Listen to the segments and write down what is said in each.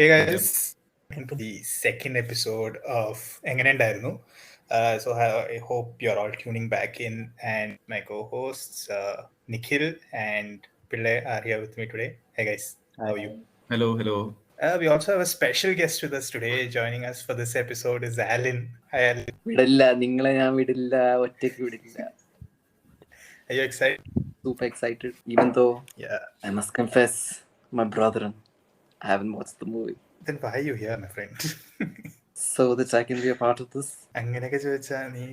Hey guys, into the second episode of Enganendairunnu. So I hope you're all tuning back in, and my co-hosts Nikhil and Pillai are here with me today. Hey guys, how are you? Hello. We also have a special guest with us today. Joining us for this episode is Alan. Hi Alan. വിടില്ല, നിങ്ങളെ ഞാൻ വിടില്ല, ഒറ്റയ്ക്ക് വിടില്ല. Are you excited? Super excited, even though Yeah. I must confess, my brethren, I haven't watched the movie. Then why are you here, my friend? So that I can be a part of this. അങ്ങനെയൊക്കെ ചോദിച്ചാ നീ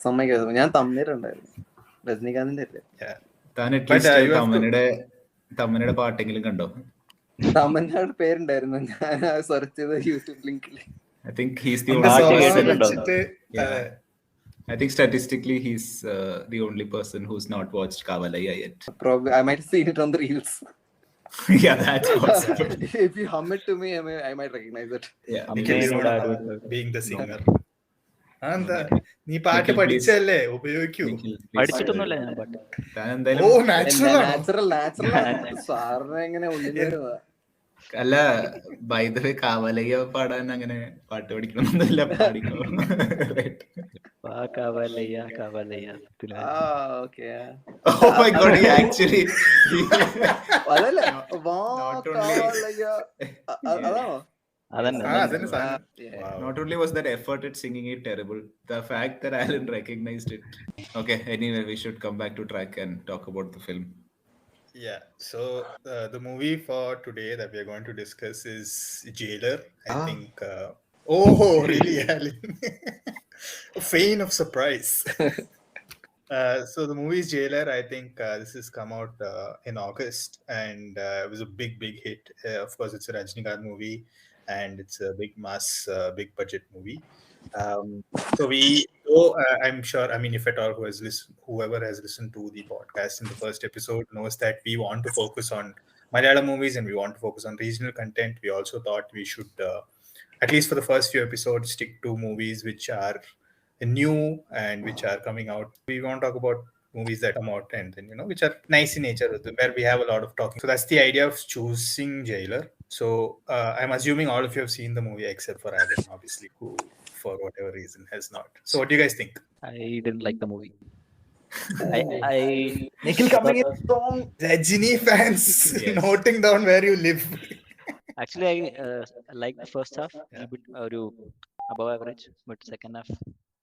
സമ്മതിക്കാതെ ഞാൻ തമ്മിലുണ്ടായിരുന്നു, രജനീകാന്തിന്റെ അല്ലേ. താൻ at least തമ്മനയുടെ പാട്ടെങ്കിലും കണ്ടോ? തമന്നയുടെ പേരുണ്ടായിരുന്നു, ഞാൻ സെർച്ച് ചെയ്ത യൂട്യൂബ് ലിങ്കിൽ. I think he's the only I think statistically he's the only person who's not watched Kavalaya yet. Probably I might have seen it on the reels. Yeah, that's possible. If you hum it to me, I might recognize it. Yeah, being the singer. നീ പാട്ട് പഠിച്ചല്ലേ, ഉപയോഗിക്കൂ. പഠിച്ചിട്ടൊന്നുമില്ല ഞാൻ പാട്ട്. Natural സാറിന് എങ്ങനെ ഉള്ളിൽ. അല്ല, by the way കാവലയ്യ പാടാൻ അങ്ങനെ പാട്ട് പഠിക്കണമെന്നില്ല, പാടിക്കോ. Oh my god, he actually not only was that effort at singing it terrible, the fact that Alan recognized it. Okay, anyway, we should come back to track and talk about the film. Yeah, so the movie for today that we are going to discuss is Jailer. I think really, Alan? A feign of surprise. So the movie is Jailer. I think this has come out in August, and it was a big hit. Of course, it's a Rajinikanth movie, and it's a big mass, big budget movie. So I'm sure, I mean, if at all whoever has listened to the podcast in the first episode knows that we want to focus on Malayalam movies and we want to focus on regional content. We also thought we should, at least for the first few episodes, stick to movies which are new and which are coming out. We want to talk about movies that come out and then, which are nice in nature, where we have a lot of talking. So that's the idea of choosing Jailer. So I'm assuming all of you have seen the movie except for Adam, obviously, who for whatever reason has not. So what do you guys think? I didn't like the movie. Nikhil coming in strong. Rajini fans, yes. Noting down where you live. Actually, I like the first half, a bit above average, but second half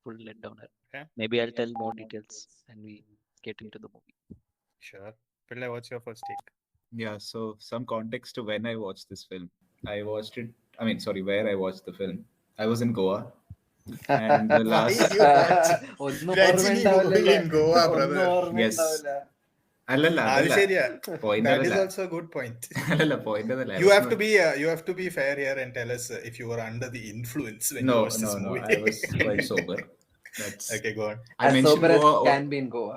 full let down. Okay. Maybe I'll tell more details and we get into the movie. Sure. Pillai, what's your first take? Yeah, so some context to when I watched this film. Where I watched the film. I was in Goa. And the last Rajini movie in Goa, brother. Yes. That is also a good point. You have to be fair here and tell us if you were under the influence when you watched this movie. I was quite sober. Okay, go on. I mentioned sober Goa can be in Goa.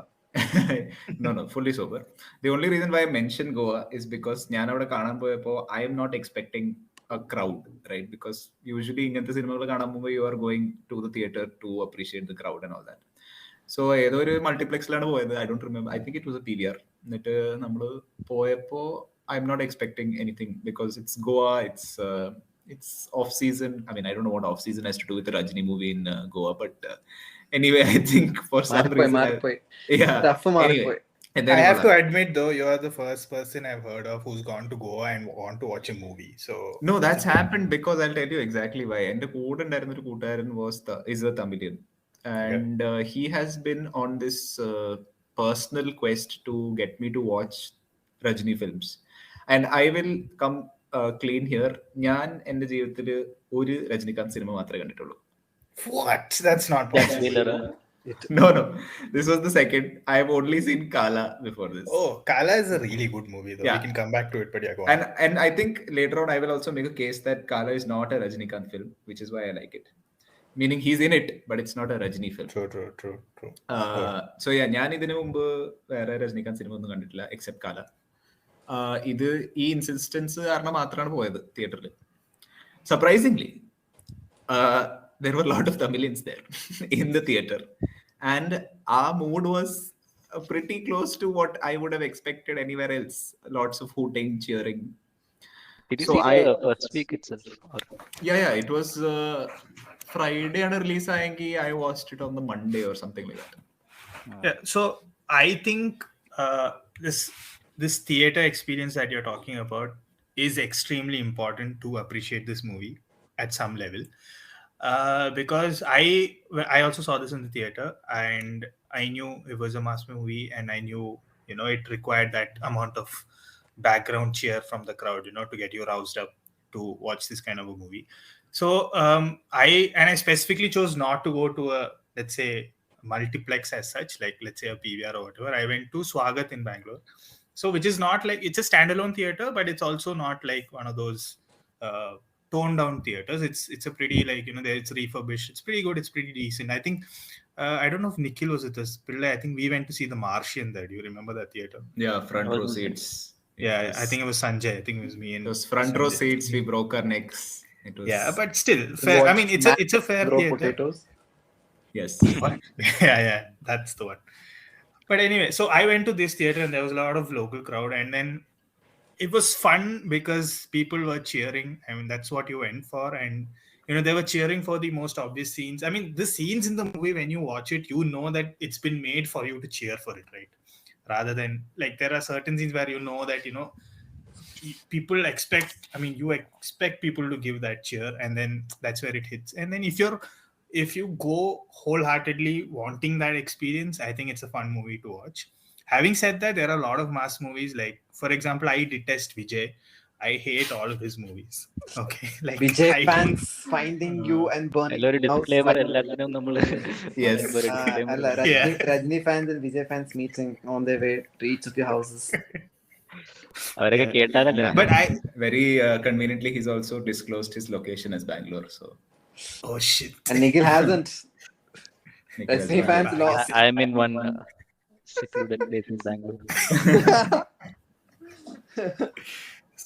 No, fully sober. The only reason why I mentioned Goa is because I am not expecting a crowd, right? Because usually in the cinema you are going to the theater to appreciate the crowd and all that. So ഏതോ ഒരു മൾട്ടിപ്ലെക്സിലാണ് പോയത്. I don't remember. I think it was a PVR. എന്നിട്ട് നമ്മൾ പോയപ്പോൾ I'm not expecting anything because it's Goa. It's off season. I mean, I don't know what off season has to do with the Rajini movie in Goa, but anyway, I think for some reason, anyway. I have to admit though, you are the first person I've heard of who's gone to Goa and want to watch a movie. So no, that's happened because I'll tell you exactly why. And the Koodan is a Tamilian, and he has been on this personal quest to get me to watch Rajini films. And I will come clean here. ഞാൻ എൻ്റെ ജീവിതത്തിൽ ഒരു Rajinikanth cinema മാത്രമേ കണ്ടിട്ടുള്ളൂ. What? That's not possible. No. This was the second. I've only seen Kala before this. Oh, Kala is a really good movie though. Yeah. We can come back to it, but yeah, go on. And I think later on I will also make a case that Kala is not a Rajinikanth film, which is why I like it. Meaning he's in it, but it's not a Rajini film. True. So yeah, ഞാൻ ഇതിനു മുമ്പ് വേറെ Rajinikanth cinema ഒന്നും കണ്ടിട്ടില്ല except കാല. ഇത് ഈ insistence കാരണം മാത്രമാണ് പോയത് തിയേറ്ററിൽ. Surprisingly, there were a lot of Tamilians there in the theater, and our mood was pretty close to what I would have expected anywhere else. Lots of hooting, cheering. Did you So see I the first week itself? Or yeah, it was Friday and release ആയെങ്കിൽ I watched it on the Monday or something like that. Yeah, so I think this theater experience that you're talking about is extremely important to appreciate this movie at some level. Because I also saw this in the theater, and I knew it was a mass movie, and I knew it required that amount of background cheer from the crowd, to get you roused up to watch this kind of a movie. So I specifically chose not to go to a, let's say, multiplex as such, like let's say a PVR or whatever. I went to Swagat in Bangalore, so which is not like, it's a standalone theater, but it's also not like one of those uh, toned down theaters. It's a pretty, like, there it's refurbished, it's pretty good, it's pretty decent. I think I don't know if Nikhil was with us, Pillai, I think we went to see The Martian there. Do you remember that theater? Yeah, front I row was seats. Yeah, Yes. I think it was Sanjay. I think it was me and Those front row Sanjay. seats, we broke our necks. It was Yeah, but still fair. I mean, Watched it's a fair Raw theater. Potatoes. yes. What? Yeah, that's the one. But anyway, so I went to this theater and there was a lot of local crowd, and then it was fun because people were cheering. I mean, that's what you went for, and they were cheering for the most obvious scenes. I mean, the scenes in the movie, when you watch it, that it's been made for you to cheer for it, right? Rather than, like, there are certain scenes where that people expect, I mean, you expect people to give that cheer, and then that's where it hits. And then if you go wholeheartedly wanting that experience, I think it's a fun movie to watch. Having said that, there are a lot of mass movies, like, for example, I detest Vijay. I hate all of his movies. Okay, like, Vijay I fans finding you and burning എല്ലാവരും house. disclaimer എല്ലാത്തിനും നമ്മള് Yes. പറയുമ്പോ ഒരു disclaimer അല്ല, കൊടുക്കണം. Yeah. Rajini fans and Vijay fans meeting on their way to each of your houses. അവരൊക്കെ കേട്ടാലല്ലേ. But Very conveniently, he's also disclosed his location as Bangalore. So oh shit. And Nikhil hasn't. Nikhil has Rajini fans Bangalore. lost. I'm in one secluded place in Bangalore.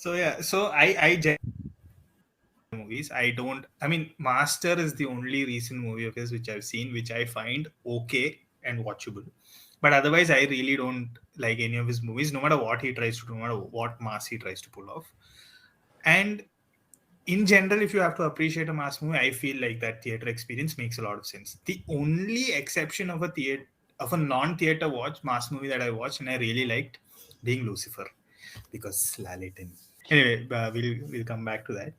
So yeah, so I movies. I mean, Master is the only recent movie of his which I've seen, which I find okay and watchable. But otherwise, I really don't like any of his movies, no matter what he tries to do, no matter what mass he tries to pull off. And in general, if you have to appreciate a mass movie, I feel like that theater experience makes a lot of sense. The only exception of a non-theater mass movie that I watched and I really liked, being Lucifer, because Lalitin. Anyway, we'll come back to that.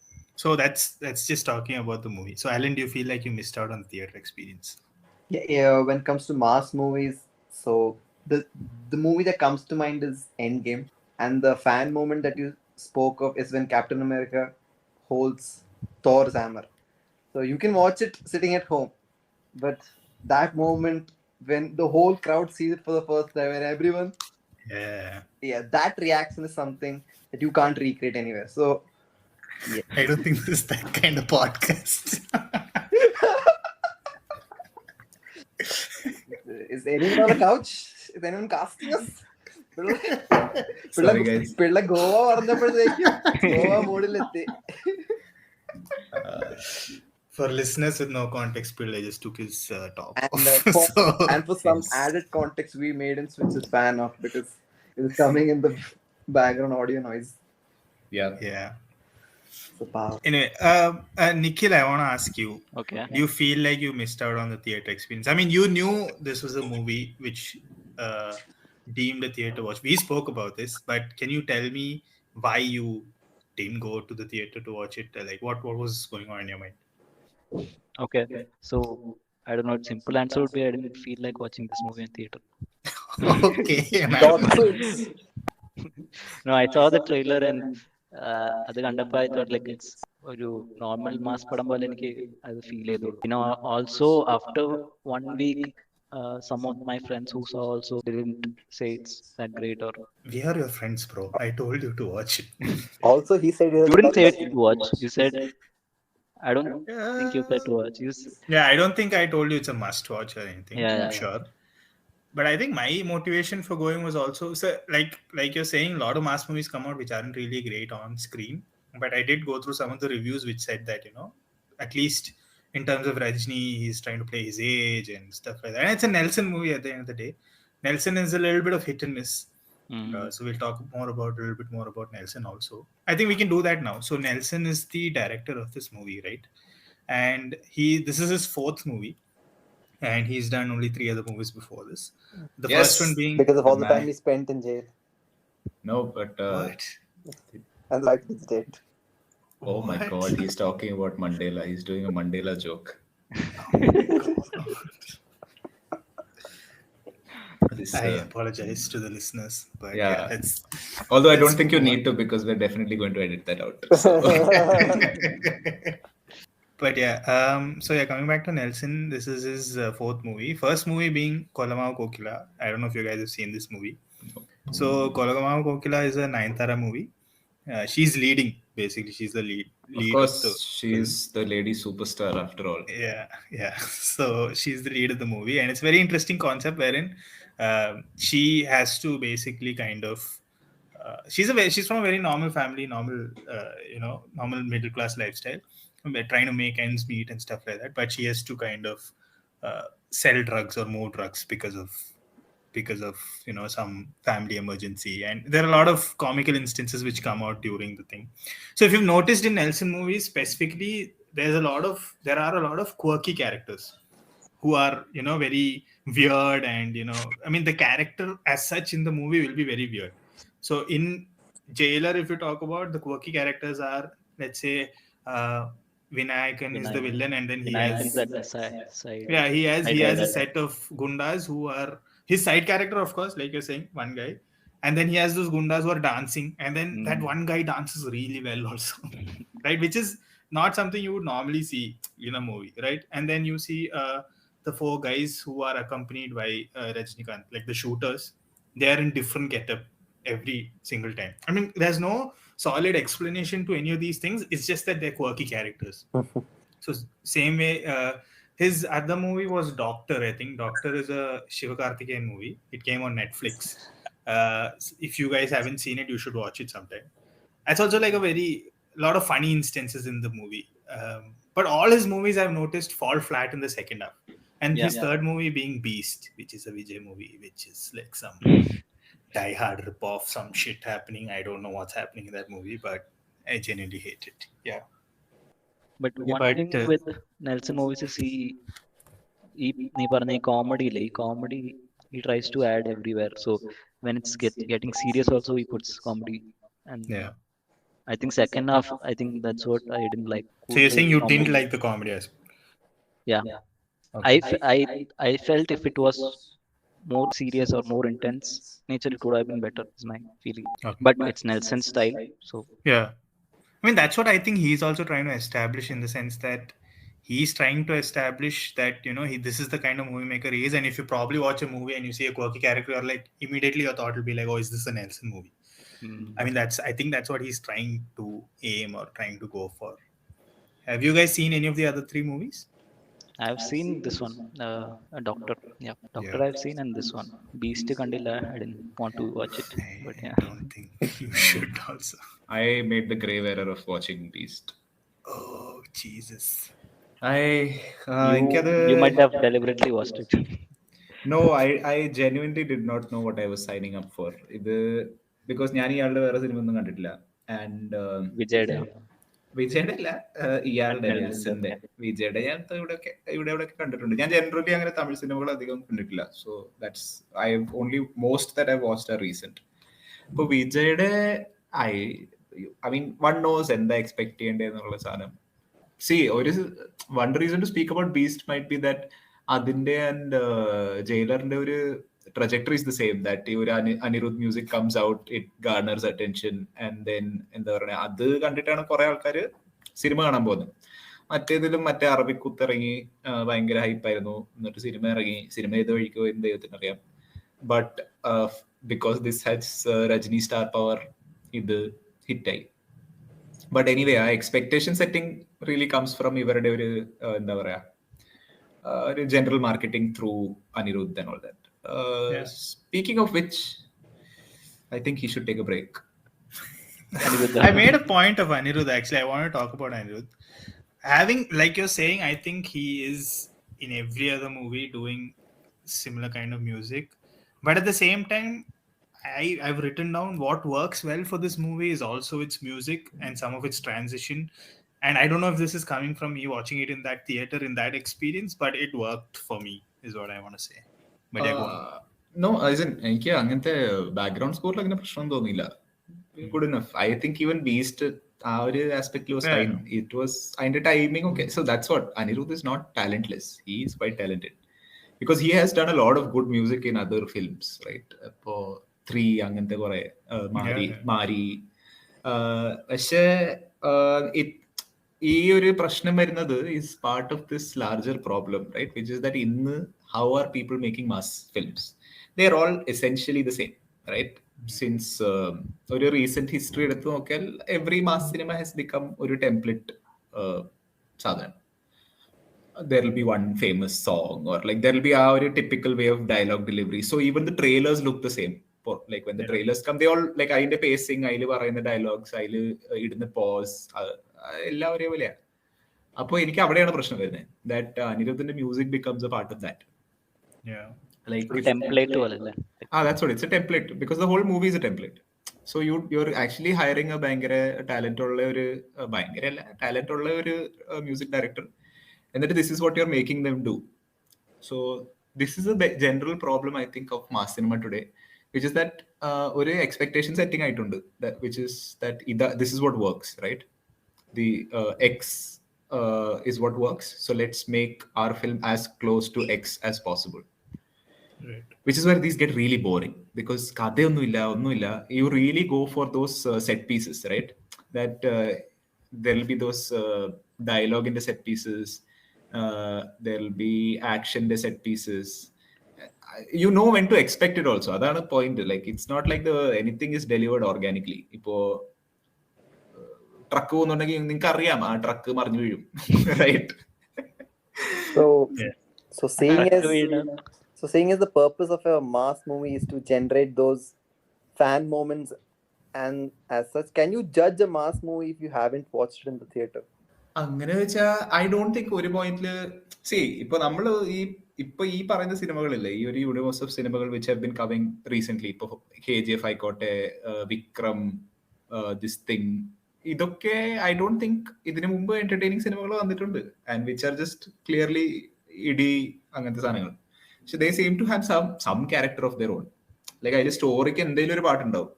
So that's just talking about the movie. So Alan, do you feel like you missed out on the theater experience? Yeah, when it comes to mass movies, so the movie that comes to mind is Endgame, and the fan moment that you spoke of is when Captain America holds Thor's hammer. So you can watch it sitting at home, but that moment when the whole crowd sees it for the first time and everyone, Yeah, that reaction is something that you can't recreate anywhere. So yeah. I don't think this is that kind of podcast. Is anyone on the couch? Is anyone casting us? Sorry, guys. Pillai Goa പറഞ്ഞപ്പോഴത്തേക്കും Goa മൂഡിലെത്തി. For listeners with no context, Pillai just took his top And off. and for some yes. added context, we made him switch his fan off because it was coming in the background audio noise. Yeah. So power. Anyway, Nikhil, I want to ask you, Okay. do you feel like you missed out on the theater experience? I mean, you knew this was a movie which deemed a theater watch. We spoke about this, but can you tell me why you didn't go to the theater to watch it? Like, what was going on in your mind? Okay. So I don't know. Simple answer would be I didn't feel like watching this movie in theater. Okay. No, I saw the trailer and അത് കണ്ടപ്പോൾ I thought like it's ഒരു normal mass പടം പോലെ എനിക്ക് അത് feel ചെയ്തു. Also after 1 week, some of my friends who saw also didn't say it's that great or. We are your friends, bro. I told you to watch it. Also, he said You didn't say it to watch. You said, I don't think you said to watch. Yeah, I don't think I told you it's a must watch or anything. Yeah, I'm sure. But I think my motivation for going was also, so like you're saying, a lot of mass movies come out which aren't really great on screen. But I did go through some of the reviews which said that, at least in terms of Rajini, he's trying to play his age and stuff like that. And it's a Nelson movie at the end of the day. Nelson is a little bit of hit and miss. So we'll talk more about a little bit more about Nelson also. I think we can do that now. So Nelson is the director of this movie, right? And this is his fourth movie, and he's done only three other movies before this. The first one Yes, being Because of the all the time man. he spent in jail No, but what? and the life he's dead. oh my What? God, he's talking about Mandela. He's doing a Mandela joke. This, I apologize to the listeners, but yeah, yeah. it's Although I let's don't think you move on. need to because we're definitely going to edit that out. So But yeah, so yeah, coming back to Nelson, this is his fourth movie. First movie being Kolamau Kokila. I don't know if you guys have seen this movie. So Kolamau Kokila is a Nayanthara movie. She's leading, basically. She's the of lead of the course, film. she's the lady superstar after all. Yeah. So she's the lead of the movie, and it's very interesting concept wherein she has to basically kind of she's from a very normal family, normal middle class lifestyle. We're trying to make ends meet and stuff like that, but she has to kind of sell drugs or more drugs because of some family emergency, and there are a lot of comical instances which come out during the thing. So if you've noticed in Nelson movies specifically, there are a lot of quirky characters who are very weird, and I mean the character as such in the movie will be very weird. So in Jailer, if you talk about, the quirky characters are, let's say, uh, Vinayakan is the Vinayak. villain, and then he Vinayak is has, that side yeah, he has a rider. set of gundas who are his side character, of course, like you're saying, one guy, and then he has those gundas who are dancing, and then that one guy dances really well also, right? Which is not something you would normally see in a movie, right? And then you see the four guys who are accompanied by Rajinikanth, like the shooters. They are in different getup every single time. I mean, there's no solid explanation to any of these things. It's just that they're quirky characters. So same way, his other movie was Doctor. I think Doctor is a Shivakarthikeyan movie. It came on Netflix. If you guys haven't seen it, you should watch it sometime. That's also like a lot of funny instances in the movie. But all his movies I've noticed fall flat in the second half. And Yeah. his third movie being Beast, which is a Vijay movie, which is like some die hard rip off, some shit happening. I don't know what's happening in that movie, but I genuinely hate it. Yeah. But one But thing with Nelson movies is നീ പറഞ്ഞ ഈ comedy he tries to add everywhere. So when it's getting serious also he puts comedy. And yeah. I think second half, I think that's what I didn't like. So you're saying you didn't Comedy. like the comedy aspect? Yeah. Okay. I felt if it was more serious or more intense nature, it would have been better, is my feeling. Okay. But it's Nelson style, so Yeah. I mean, that's what I think he's also trying to establish, in the sense that he's trying to establish that, this is the kind of movie maker he is. And if you probably watch a movie and you see a quirky character, you're like, immediately your thought will be like, oh, is this a Nelson movie? I mean, I think that's what he's trying to aim or trying to go for. Have you guys seen any of the other three movies? I've seen this one, a Doctor. Yeah, Doctor Yeah. I've seen, and this one Beast Kandila. I didn't want to watch it, but I yeah. don't think you should also. I made the grave error of watching Beast. Oh, Jesus. You might have deliberately watched it. No, I genuinely did not know what I was signing up for. Because ഞാൻ ഇയാളുടെ വേറെ cinema ഒന്നും കണ്ടിട്ടില്ല. And Vijayda വിജയുടെ അല്ല, ഇയാളുടെ and Nelson. നെൽസന്റെ. വിജയുടെ ഞാൻ ഇവിടെയൊക്കെ കണ്ടിട്ടുണ്ട്. ഞാൻ ജനറലി അങ്ങനെ തമിഴ് സിനിമകൾ അധികം കണ്ടിട്ടില്ല. So that's most that I watched are recent. ഇപ്പൊ വിജയുടെ ഐ മീൻ വൺ നോസ് എന്താ എക്സ്പെക്ട് ചെയ്യേണ്ടതെന്നുള്ള സാധനം. ഒരു one reason to speak about Beast might be that അതിന്റെ ആൻഡ് ജയിലറിന്റെ ഒരു trajectory is the same, that ഈ ഒരു Anirudh music comes out, it garners attention, and then എന്താ പറയുക, അത് കണ്ടിട്ടാണ് കുറെ ആൾക്കാർ സിനിമ കാണാൻ പോകുന്നത്. മറ്റേ അറബിക് കുത്തിറങ്ങി ഭയങ്കര ഹൈപ്പായിരുന്നു, എന്നിട്ട് സിനിമ ഇറങ്ങി, സിനിമ ഏത് വഴിക്കോ എന്ന് ദൈവത്തിനറിയാം. But because this has Rajni star power, ഇത് ഹിറ്റായി. ബട്ട് എനിവേ, ആ expectation setting really comes from ഇവരുടെ ഒരു എന്താ പറയാ, ഒരു general marketing through Anirudh and all that. Speaking of which, I think he should take a break. I made a point of Anirudh. Actually, I want to talk about Anirudh. Having, like you're saying, I think he is in every other movie doing similar kind of music. But at the same time, I've written down what works well for this movie is also its music and some of its transition. And I don't know if this is coming from me watching it in that theater in that experience, but it worked for me, is what I want to say. But yeah, go on. No എനിക്ക് അങ്ങനത്തെ background സ്കോറിൽ അങ്ങനെ പ്രശ്നം തോന്നിയില്ല. Good enough. I think even Beast ആ ഒരു ആസ്പെക്ടിൽ was fine. It was അതിന്റെ timing okay. So that's what Anirudh is not talentless. He is quite talented because he has done a lot of good music in other films, right? ഇപ്പോ 3 അങ്ങനത്തെ കുറെ മാരി. പക്ഷേ ഈ ഒരു പ്രശ്നം വരുന്നത് is part of this larger problem, right? Which is that ഇന്ന് how are people making mass films? They are all essentially the same, right? Since ഒരു recent history എടുത്ത് നോക്കിയാൽ every mass cinema has become ഒരു template സാധനം. There will be one famous song, or like there will be our typical way of dialogue delivery. So even the trailers look the same. Like when the trailers come, they all like അതിന്റെ pacing, അതിൽ പറയുന്ന dialogues, അതിൽ ഇടുന്ന pause, എല്ലാം ഒരേപോലെയാണ്. അപ്പോൾ എനിക്ക് അവിടെയാണ് പ്രശ്നം വരുന്നത്. That അനിരുദ്ധിന്റെ music becomes a part of that. Yeah. Like template പോലെയല്ലേ? That's what it's a template, because the whole movie is a template. So you're actually hiring a ഭയങ്കര ടാലന്റ് ഉള്ള ഒരു ടാലന്റ് ഉള്ള ഒരു മ്യൂസിക് ഡയറക്ടർ, എന്നിട്ട് this is what you're making them do. So this is a general problem, I think, of mass cinema today, which is that ഒരു expectation setting ആയിട്ടുണ്ട്, which is that this is what works, right? The X is what works, so let's make our film as close to X as possible. Right. Which is where these get really boring, because ഒന്നുമില്ല. You really go for those set pieces, right? That there will be those dialogue in the set pieces, there will be action in the set pieces. You know when to expect it also. That's the point. Like it's not like anything is delivered organically. ഇപ്പോ truck പോകുന്നുണ്ടെങ്കിൽ നിങ്ങൾക്ക് അറിയാം ആ truck മറിഞ്ഞു വീഴും, right? So seeing as the purpose of a mass movie is to generate those fan moments, and as such, can you judge a mass movie if you haven't watched it in the theater? അങ്ങനെ വെച്ചാൽ I don't think ഒരു പോയിന്റില് ഇപ്പൊ നമ്മൾ ഈ പറയുന്ന സിനിമകളില്ലേ, ഈ ഒരു യൂണിവേഴ്സ് ഓഫ് സിനിമകൾ which have been coming recent, ഇപ്പൊ KGF ആയിക്കോട്ടെ, വിക്രം, ദിസ് തിങ്, ഇതൊക്കെ ഐ ഡോണ്ട് തിങ്ക് ഇതിനു മുമ്പ് എന്റർടൈനിങ് സിനിമകൾ വന്നിട്ടുണ്ട്, and which are just clearly ഇടി അങ്ങനത്തെ സാധനങ്ങൾ. പക്ഷെ they seem to have some character of their own. Like അതിൽ സ്റ്റോറിക്ക് എന്തെങ്കിലും ഒരു പാട്ടുണ്ടാവും.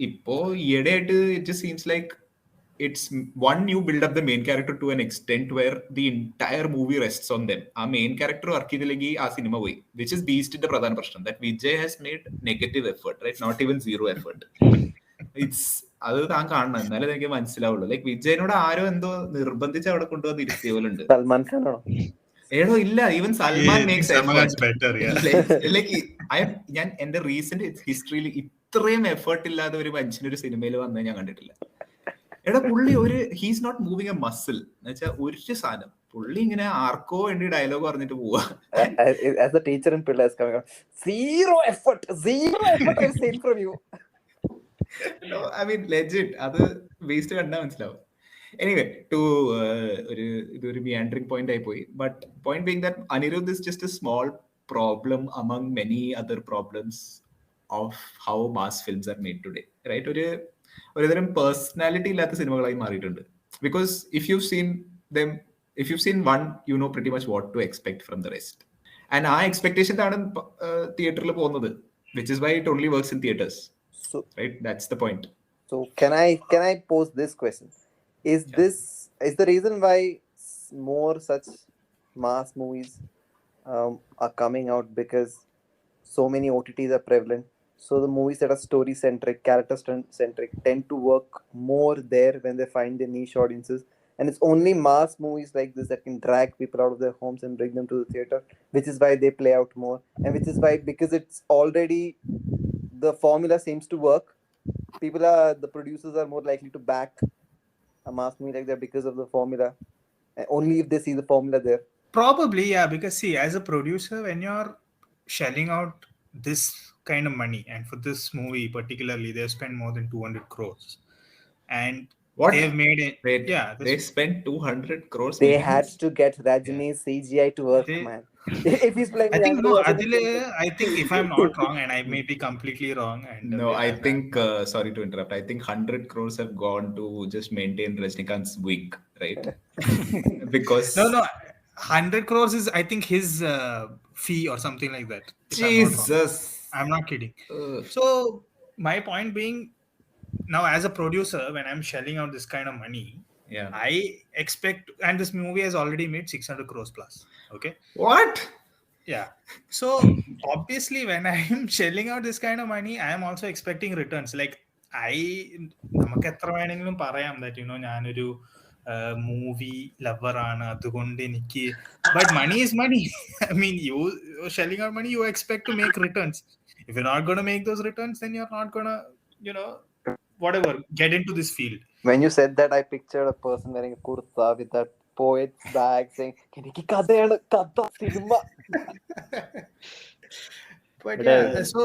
ഇപ്പോ ഈയിടെ ആയിട്ട് it just seems like it's one, you build up the main character to an extent where the entire movie rests on them. ആ main character work ചെയ്തില്ലെങ്കിൽ ആ സിനിമ പോയി, which is ബീസ്റ്റിന്റെ പ്രധാന പ്രശ്നം. that Vijay has made negative effort, right? not even zero effort. അത് താൻ കാണണം, എന്നാലേ എനിക്ക് മനസ്സിലാവുള്ളൂ. ലൈക്ക് വിജയനോട് ആരോ എന്തോ നിർബന്ധിച്ച് അവിടെ കൊണ്ടുവന്ന് ഇരുത്തിയ പോലെ ഉണ്ട്. സൽമാൻ ഖാനാണോ? ഏടോ ഇല്ല, ഈവൻ സൽമാൻ മേക്സ് ലൈക്ക് ഞാൻ എന്റെ റീസെന്റ് ഹിസ്റ്ററിയിൽ ഇത്രയും എഫേർട്ട് ഇല്ലാതെ ഒരു മനുഷ്യനൊരു സിനിമയിൽ വന്നത് ഞാൻ കണ്ടിട്ടില്ല. എടാ പുള്ളി he's not moving a muscle എന്ന് വെച്ചാൽ ഒരു സാധനം, പുള്ളി ഇങ്ങനെ ആർക്കോ വേണ്ടി ഡയലോഗ് പറഞ്ഞിട്ട് പോവാ. As a teacher in Pillai is coming out, zero effort I've seen from you. No, I mean legit, അത് വേസ്റ്റ് കണ്ടാ മനസ്സിലാവും. എനിവേ ഇതൊരു meandering point ആയി പോയി. But point being that Anirudh is just a small problem among many other problems of how mass films are made today, right? ഒരുതരം personality ഇല്ലാത്ത സിനിമകളായി മാറിയിട്ടുണ്ട്. Because if you seen one, you know pretty much what to expect from the rest. And ആ എക്സ്പെക്ടേഷനാണ് തിയേറ്ററിൽ പോകുന്നത്, which is why it only works in theatres. Right, that's the point. So can I pose this question? Is the reason why more such mass movies are coming out because so many OTTs are prevalent? So the movies that are story centric, character centric tend to work more there when they find their niche audiences, and it's only mass movies like this that can drag people out of their homes and bring them to the theater, which is why they play out more, and which is why, because it's already the formula seems to work, the producers are more likely to back a mass movie like that because of the formula, only if they see the formula there. Probably, yeah, because see, as a producer, when you're shelling out this kind of money, and for this movie particularly, they spent more than 200 crores, and What? they've made it. Wait, Yeah, they spent 200 crores They making had this? to get Rajini's CGI to work, they. man. If he's playing I think younger no. version, it Adile, will work. I think if I'm not wrong, and I may be completely wrong, and No, we'll I have think, sorry to interrupt, I think 100 crores have gone to just maintain Rajinikanth's wig, right? Because, no. 100 crores is I think his fee or something like that. If I'm not wrong, Jesus. I'm not kidding. Uh, So my point being, now as a producer, when I'm shelling out this kind of money, yeah. I expect, and this movie has already made 600 crores plus. Okay. What? Yeah. So obviously, when I'm shelling out this kind of money, I am also expecting returns. Like നമുക്ക് എത്ര വേണമെങ്കിലും പറയാം that ഞാനൊരു movie lover ആണ് അതുകൊണ്ട് എനിക്ക് but money is money I mean you shelling out money you expect to make returns if you not gonna make those returns then you're not gonna whatever get into this field. When you said that, I pictured a person wearing a kurta with that poet's bag saying, "എനിക്ക് കഥയാണ് കഥ സിനിമ." But But, yeah, so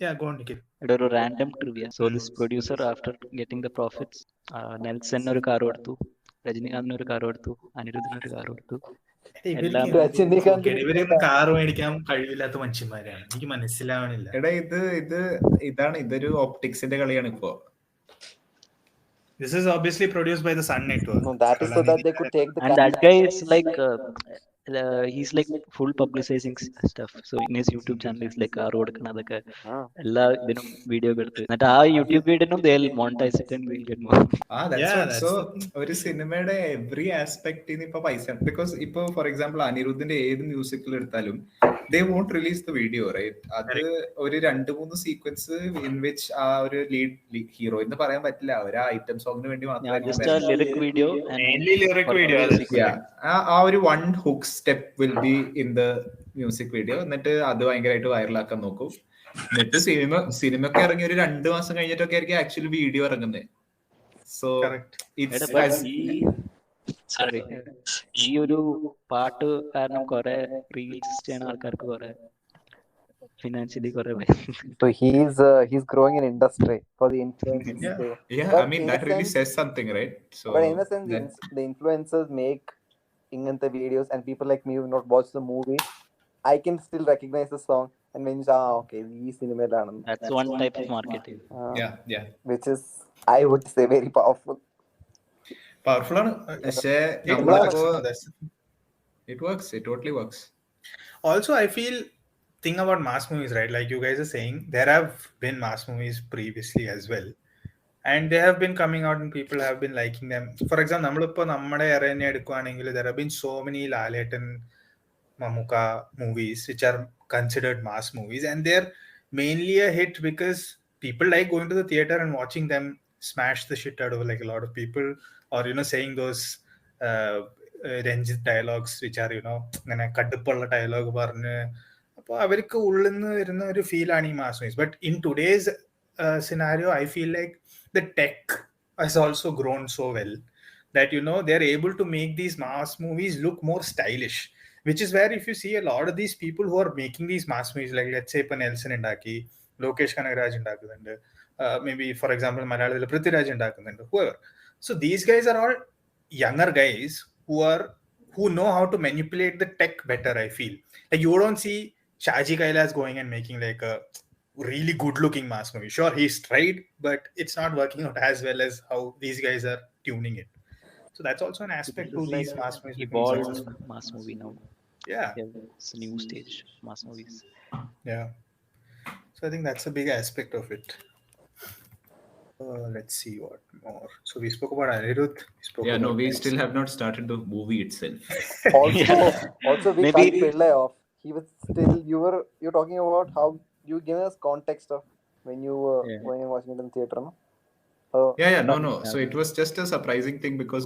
yeah, go on, Nikhil. ഒരു random trivia. So this producer after getting the profits Nelson ഒരു car കൊടുത്തു, രജനികാന്തിന് ഒരു car കൊടുത്തു, അനിരുദ്ധിന് ഒരു കാർ കൊടുത്തു. എല്ലാം ഇവരൊന്നും കാറ് മേടിക്കാൻ കഴിവില്ലാത്ത മനുഷ്യന്മാരാണ്. എനിക്ക് മനസ്സിലാവണില്ല. എടാ ഇതൊരു ഓപ്റ്റിക്സിന്റെ കളിയാണ് ഇപ്പോ. This is obviously produced by the Sun Network. No, that is so that they could take the. And that guy is like he's like full publicizing stuff. So in his YouTube channel is like car കൊടുക്കണം, അതൊക്കെ എല്ലാ ഇതിനും video എടുത്ത് എന്നിട്ട് ആ YouTube വീഡിയോനും they'll monetize it and we'll get more. So ഒരു സിനിമയുടെ every ആസ്പെക്ടിന് ഇപ്പൊ പൈസ, ബിക്കോസ് ഇപ്പൊ ഫോർ എക്സാമ്പിൾ അനിരുദ്ധിന്റെ ഏത് മ്യൂസിക്കിൽ എടുത്താലും they won't release the video, right? അത് ഒരു 2-3 സീക്വൻസ് ഇൻ വിച്ച് ആ ഒരു ലീഡ് ഹീറോ എന്ന് പറയാൻ പറ്റില്ല, ഒരു ഐറ്റം സോങ്ങിന് വേണ്ടി ആ ഒരു one hook step will be in the music video. എന്നിട്ട് അത് ഭയങ്കരമായിട്ട് വൈറലാക്കാൻ നോക്കും. എന്നിട്ട് സിനിമയൊക്കെ ഇറങ്ങി ഒരു 2 മാസം കഴിഞ്ഞിട്ടൊക്കെ ആയിരിക്കും ആക്ച്വലി വീഡിയോ ഇറങ്ങുന്നത്. സോ ഈ ഒരു പാട്ട് കാരണം കുറെ റീൽസ് ചെയ്യുന്ന ആൾക്കാർക്ക് കുറെ ഫിനാൻഷ്യലി കുറെ. So he's growing an industry for the influencers. Yeah, I mean that really says something, right? So but in a sense, the influencers make ingante videos, and people like me who not watch the movie, I can still recognize the song and when you say, okay, this cinema is. That's one type of marketing. Yeah. Which is, I would say, very powerful. Powerful ആണ്. പക്ഷേ it works. It totally works. Also, I feel thing about mass movies, right? Like you guys are saying, there have been mass movies previously as well, and they have been coming out and people have been liking them. For example, നമ്മളിപ്പോ നമ്മുടെ എറേനെ എടുക്കുകയാണെങ്കിൽ there have been so many Lalettan Mamuka movies which are considered mass movies, and they're mainly a hit because people like going to the theater and watching them smash the shit out of like a lot of people, or saying those Ranjit dialogues which are അങ്ങനെ കടുപ്പുള്ള dialogue പറഞ്ഞ് അപ്പോൾ അവർക്ക് ഉള്ളിൽ നിന്ന് വരുന്ന ഒരു feel ആണ് ഈ mass movies. But in today's scenario I feel like the tech has also grown so well that they're able to make these mass movies look more stylish, which is where if you see a lot of these people who are making these mass movies, like let's say Nelson Indaki, Lokesh Kanagaraj Indakunnundu, maybe for example Malayalam Prithviraj Indakunnundu, whoever. So these guys are all younger guys who know how to manipulate the tech better. I feel like you don't see Shaji Kailas going and making like a really good looking mass movie. Sure, he's tried, but it's not working out as well as how these guys are tuning it. So that's also an aspect to these mass movies. Evolved mass movie now. Yeah. It's a new stage, mass movies. Yeah. So I think that's a big aspect of it. Let's see what more. So we spoke about Anirudh. We still have not started the movie itself. Also we cut Pillai off. He was still, you're talking about how you give us context of when you were going and watching it in theater, no? No. So it was just a surprising thing because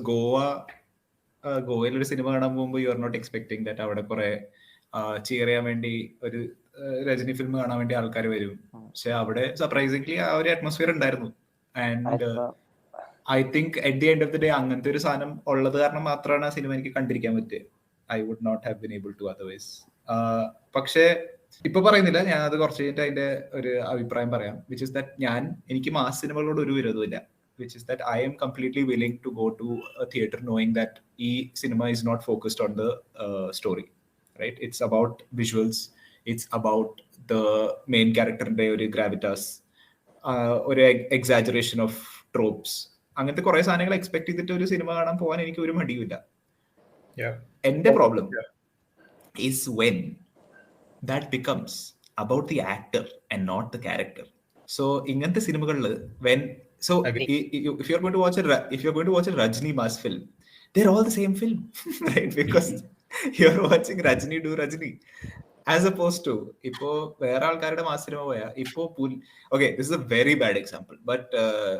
ഗോവയിൽ ഒരു സിനിമ കാണാൻ പോകുമ്പോൾ you are not expecting that അവിടെ കുറെ cheer ചെയ്യാൻ വേണ്ടി ഒരു രജനി ഫിലിം കാണാൻ വേണ്ടി ആൾക്കാർ വരും. പക്ഷെ അവിടെ സർപ്രൈസിംഗ്ലി ആ ഒരു അറ്റ്മോസ്ഫിയർ ഉണ്ടായിരുന്നു. And I think at the end of the day അങ്ങനത്തെ ഒരു സാധനം ഉള്ളത് കാരണം മാത്രമാണ് ആ സിനിമ എനിക്ക് കണ്ടിരിക്കാൻ പറ്റിയത്. I would not have been able to otherwise. പക്ഷേ ഇപ്പൊ പറയുന്നില്ല, ഞാൻ അത് കുറച്ച് കഴിഞ്ഞിട്ട് അതിന്റെ ഒരു അഭിപ്രായം പറയാം. വിച്ച് ഇസ് ദാറ്റ് എനിക്ക് മാസ് സിനിമകളോട് ഒരു വിരോധമില്ല. which is that I am completely willing to go to a theater knowing that cinema is not focused on the story, right? It's about visuals, it's about the main character ഒരു gravitas, ഒരു exaggeration of tropes, അങ്ങനത്തെ കുറെ സാധനങ്ങൾ expect ചെയ്തിട്ട് ഒരു സിനിമ കാണാൻ പോകാൻ എനിക്ക് ഒരു മടിയുമില്ല. എന്റെ problem is when that becomes about the actor and not the character. So ingante cinemagalil when if you're going to watch a Rajini mass film, they're all the same film, right? Because you're watching Rajini do Rajini, as opposed to ipo vera aalkarude mass cinema poya ipo okay, this is a very bad example, but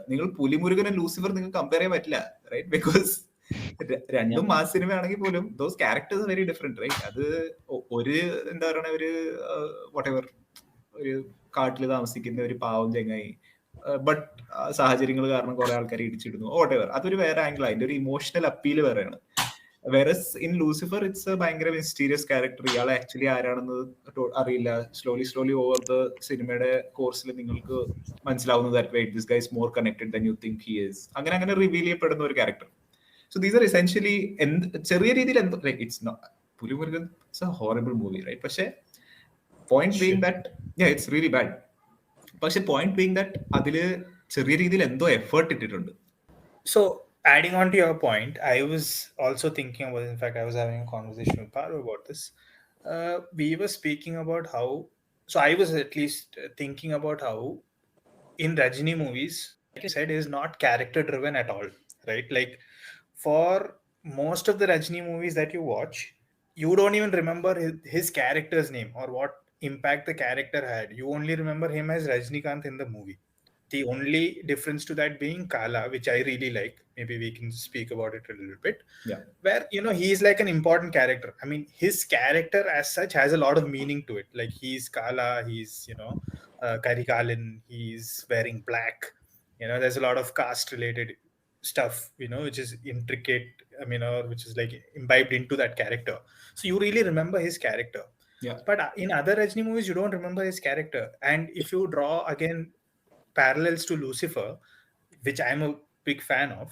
ningal Pulimurugan and Lucifer ningal compare cheyan pattilla, right? Because രണ്ടും mass സിനിമ ആണെങ്കിൽ പോലും those characters very different, right? അത് ഒരു എന്താ പറയുക, ഒരു whatever ഒരു കാട്ടിൽ താമസിക്കുന്ന ഒരു പാവം ചെങ്ങായി, ബട്ട് സാഹചര്യങ്ങൾ കാരണം കുറെ ആൾക്കാർ ഇടിച്ചിടുന്നു, വട്ടെവർ, അതൊരു വേറെ ആംഗിൾ, അതിന്റെ ഒരു ഇമോഷണൽ അപ്പീൽ വേറെയാണ്. വെറസ് ഇൻ ലൂസിഫർ ഇറ്റ്സ് ഭയങ്കര മിസ്റ്റീരിയസ് ക്യാരക്ടർ, ഇയാൾ ആക്ച്വലി ആരാണെന്ന് അറിയില്ല. സ്ലോലി ഓവർ ദ സിനിമയുടെ കോഴ്സിൽ നിങ്ങൾക്ക് മനസ്സിലാവുന്നു that wait this guy is more connected than you think he is, അങ്ങനെ റിവീൽ ചെയ്യപ്പെടുന്ന ഒരു character. So these are essentially ചെറിയ രീതിയിൽ എന്തോ, like it's not Pulimurugan, it's a horrible movie, right? പക്ഷേ point being that yeah, it's really bad. പക്ഷേ point being that അതില് ചെറിയ രീതിയിൽ എന്തോ എഫേർട്ട് ഇട്ടിട്ടുണ്ട്. So adding on to your point, I was also thinking about, in fact I was having a conversation with Paru about this. We were speaking about how, so I was at least thinking about how in Rajini movies, like you said, is not character driven at all, right? Like for most of the Rajini movies that you watch, you don't even remember his character's name or what impact the character had. You only remember him as Rajinikanth in the movie. The only difference to that being Kala, which I really like. Maybe we can speak about it a little bit. Yeah. Where, he's like an important character. I mean, his character as such has a lot of meaning to it. Like he's Kala, he's, Karikalin, he's wearing black. There's a lot of caste related stuff, which is intricate, or which is like imbibed into that character. So you really remember his character. Yeah. But in other Rajini movies, you don't remember his character. And if you draw again parallels to Lucifer, which I'm a big fan of,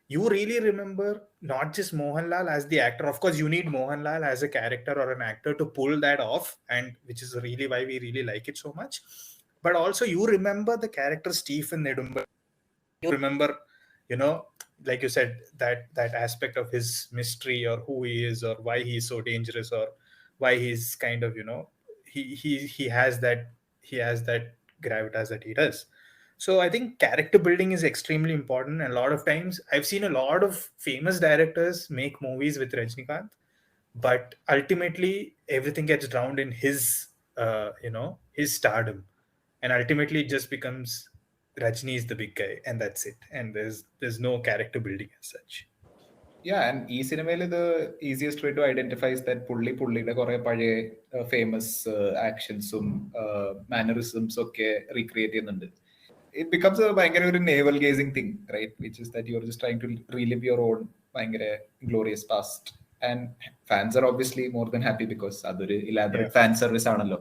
you really remember not just Mohanlal as the actor. Of course, you need Mohanlal as a character or an actor to pull that off, and which is really why we really like it so much. But also you remember the character Stephen Nedumbar. You remember, like you said, that aspect of his mystery or who he is or why he's so dangerous or why he's kind of, he has that gravitas that he does. So I think character building is extremely important. And a lot of times I've seen a lot of famous directors make movies with Rajinikanth, but ultimately everything gets drowned in his his stardom, and ultimately it just becomes Rajini is the big guy and that's it, and there's no character building as such. Yeah, and ഈ സിനിമയിൽ the easiest way to identify is that പുള്ളിയുടെ കുറെ പഴയ famous ആക്ഷൻസും മാനറിസംസും ഒക്കെ recreate ചെയ്യുന്നുണ്ട്. It becomes a ഭയങ്കര ഒരു navel gazing thing, right? Which is that you're just trying to relive your own ഭയങ്കര glorious past, and fans are obviously more than happy because അതൊരു elaborate fan service ആണല്ലോ.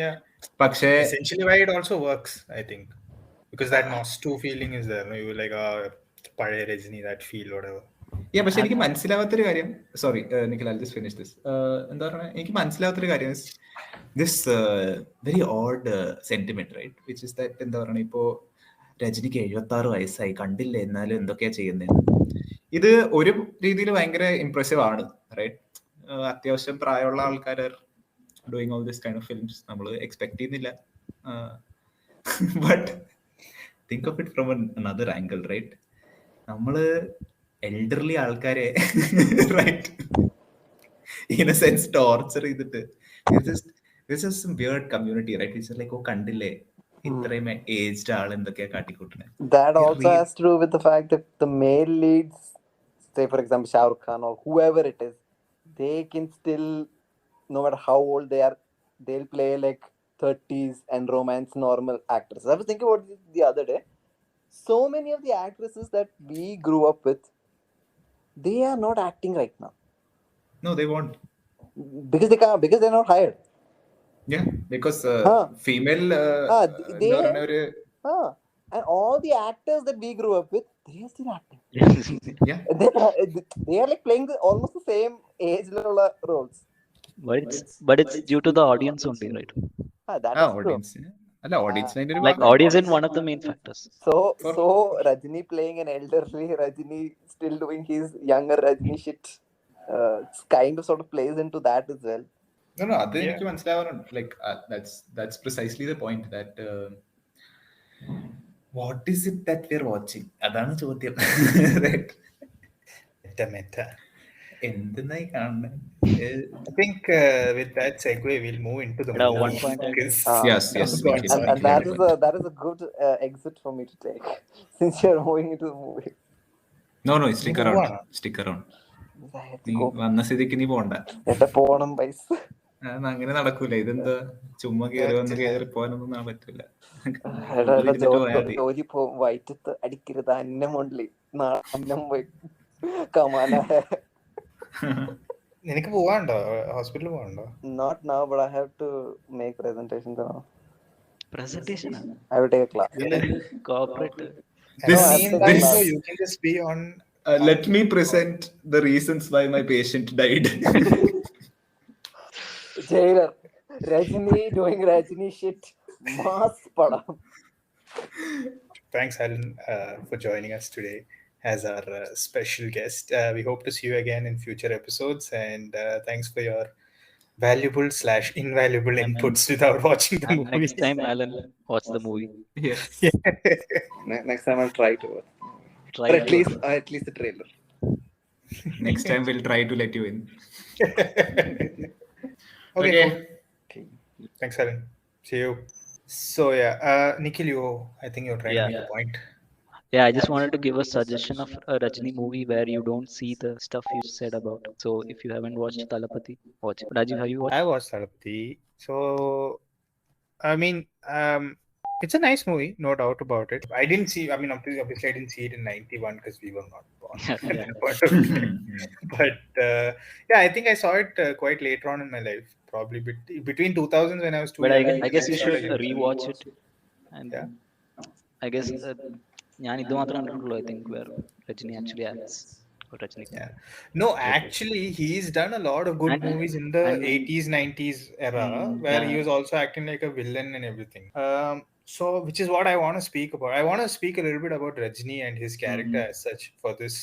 Yeah, പക്ഷേ essentially why it also works, I think, because that nostalgia feeling is there. You like പഴയ Rajani, that feel, whatever. Yeah, പക്ഷെ എനിക്ക് മനസ്സിലാവാത്തൊരു കാര്യം, sorry Nikhil, I'll just finish this. എന്താ പറയുക, എനിക്ക് മനസ്സിലാവാത്തൊരു കാര്യം this very odd sentiment, right? Which is that, എന്താ പറയുക, ഇപ്പോ രജനിക്ക് 76 വയസ്സായി, കണ്ടില്ലേ എന്നാലും എന്തൊക്കെയാ ചെയ്യുന്നത്. ഇത് ഒരു രീതിയിൽ ഭയങ്കര ഇംപ്രസീവ് ആണ്, റൈറ്റ്? അത്യാവശ്യം പ്രായമുള്ള ആൾക്കാർ doing all this kind of films നമ്മൾ എക്സ്പെക്ട് ചെയ്യുന്നില്ല. But think of it from another angle, right? നമ്മള് എൽഡർലി ആൾക്കാരെ right in a sense torture ചെയ്തിട്ട് this is some weird community, right? It's like, oh, കണ്ടില്ലേ ഇത്രയും ഏജ്ഡ് ആൾ എന്തൊക്കെയാ കാട്ടിക്കൂട്ടണേ. That also has to do with the fact that the male leads, say for example Shah Rukh Khan or whoever it is, they can still, no matter how old they are, they'll play like 30s and romance normal actors. I was thinking about this the other day. So many of the actresses that we grew up with, they are not acting right now. No, they won't. Because they can't, because they're not hired. Yeah, because female And all the actors that we grew up with, they are still acting. Yeah. They are like playing almost the same age level roles. but it's due to the audience only, right? That ആ is true. ഓഡിയൻസിന് അല്ല ഓഡിയൻസിന് അതിന്റെ ഒരു Like ഭാഗമാണ്. audience is one of the main factors. For So Rajini playing an elderly Rajini, still doing his younger Rajini shit. It's kind of sort of plays into that as well. no, അത് എനിക്ക് മനസ്സിലാവാറുണ്ട്. Like that's precisely the point that what is it that we're watching? അതാണ് ചോദ്യം. Right? Meta. എന്തെന്നായി കാണുന്നത്? I think with that segue, we'll move into the But movie. one point I Because- Yes, Nikhil, And Nikhil, that your is point. that is a good exit for me to take since you're moving into the movie. No, stick around. Stick around. I have നീ to go. വന്ന സ്ഥിതിക്ക് നീ പോണ്ട. എന്റെ പോണം പൈസ. അങ്ങനെ നടക്കൂല. ഇതെന്താ ചുമ്മാ കയറി പോകാനൊന്നും പറ്റില്ല. ജോലി പോകും വയറ്റത്ത് അടിക്കരുത് അന്നം കൊണ്ടില് അന്നം പോയി കമാനായ. നിനക്ക് പോവാണ്ടോ ഹോസ്പിറ്റലിൽ പോവാണ്ടോ? Not now, but I have to make presentations now. Presentation. I will take a class. Corporate. So you can just be on. Let me present the reasons why my patient died. Jailer, Rajini doing Rajini shit. Mass padam. Thanks, Alan, for joining us today as our special guest. We hope to see you again in future episodes, and thanks for your valuable/invaluable inputs without watching the movie. Next time, Alan, watch the movie. Yes. Next time I'll try to. Try Or to. at least the trailer. Next time we'll try to let you in. Okay. Cool. Thanks, Alan. See you. So yeah, Nikhil, I think you're trying to make a point. Yeah, I just wanted to give a suggestion of a Rajini movie where you don't see the stuff you said about. So if you haven't watched Talapati, watch it. Rajeev, have you watched? I watched Talapati. So, I mean, it's a nice movie, no doubt about it. I didn't see. I mean, obviously, I didn't see it in '91 because we were not born at that point of time. But yeah, I think I saw it quite later on in my life, probably between 2000s when I was too But young. I guess you should started rewatch it. And Yeah. I guess ഞാൻ ഇത് മാത്രം കണ്ടിട്ടുള്ളൂ. I think where Rajini actually acts. Or Rajinikanth. Yeah. No, actually, he's done a lot of good movies in the 80s, 90s era where he was also acting like a villain and everything. So, which is what I want to speak about. I want to speak a little bit about Rajini and his character as such for this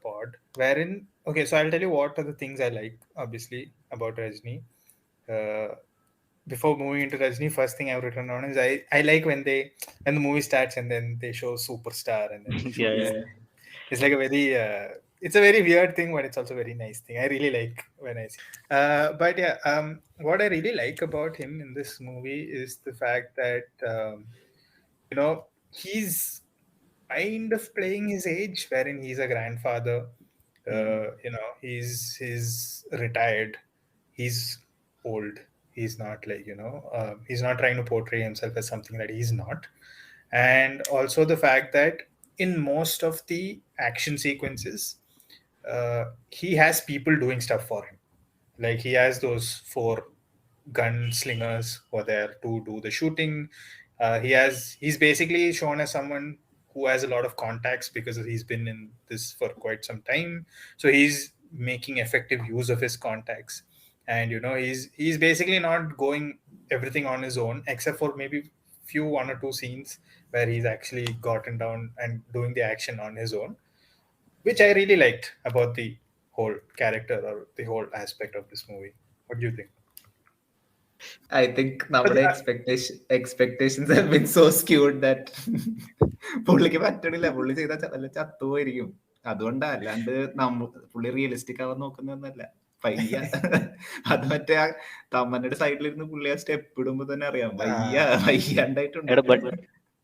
pod. Wherein, okay, so I'll tell you what are the things I like, obviously, about Rajini. Before moving into Rajini, first thing I've written down is I like when the movie starts and then they show superstar and then it's like a very it's a very weird thing, but it's also a very nice thing. I really like when I see. But yeah, what I really like about him in this movie is the fact that he's kind of playing his age, wherein he's a grandfather. He's retired. He's old. He's not like he's not trying to portray himself as something that he's not. And also the fact that in most of the action sequences, he has people doing stuff for him. Like he has those 4 gunslingers who are there to do the shooting. He's basically shown as someone who has a lot of contacts because he's been in this for quite some time. So he's making effective use of his contacts. And he's basically not going everything on his own, except for maybe few 1 or 2 scenes where he's actually gotten down and doing the action on his own, which I really liked about the whole character or the whole aspect of this movie. What do you think? I think നമ്മുടെ expectations have been so skewed that പുള്ളിക്ക് പറ്റണില്ല. പുള്ളി ചെയ്താൽ വല്ല ചത്തുപോയിരിക്കും. അതുകൊണ്ടാ, അല്ലാണ്ട് പുള്ളി realistic ആവാൻ നോക്കുന്നൊന്നല്ല. പയ്യ അത് മറ്റേ ആ തമ്മന്റെ സൈഡിലിരുന്ന് പുള്ളി ആ സ്റ്റെപ്പ് ഇടുമ്പോ തന്നെ അറിയാം വയ്യാണ്ടായിട്ടുണ്ട്. But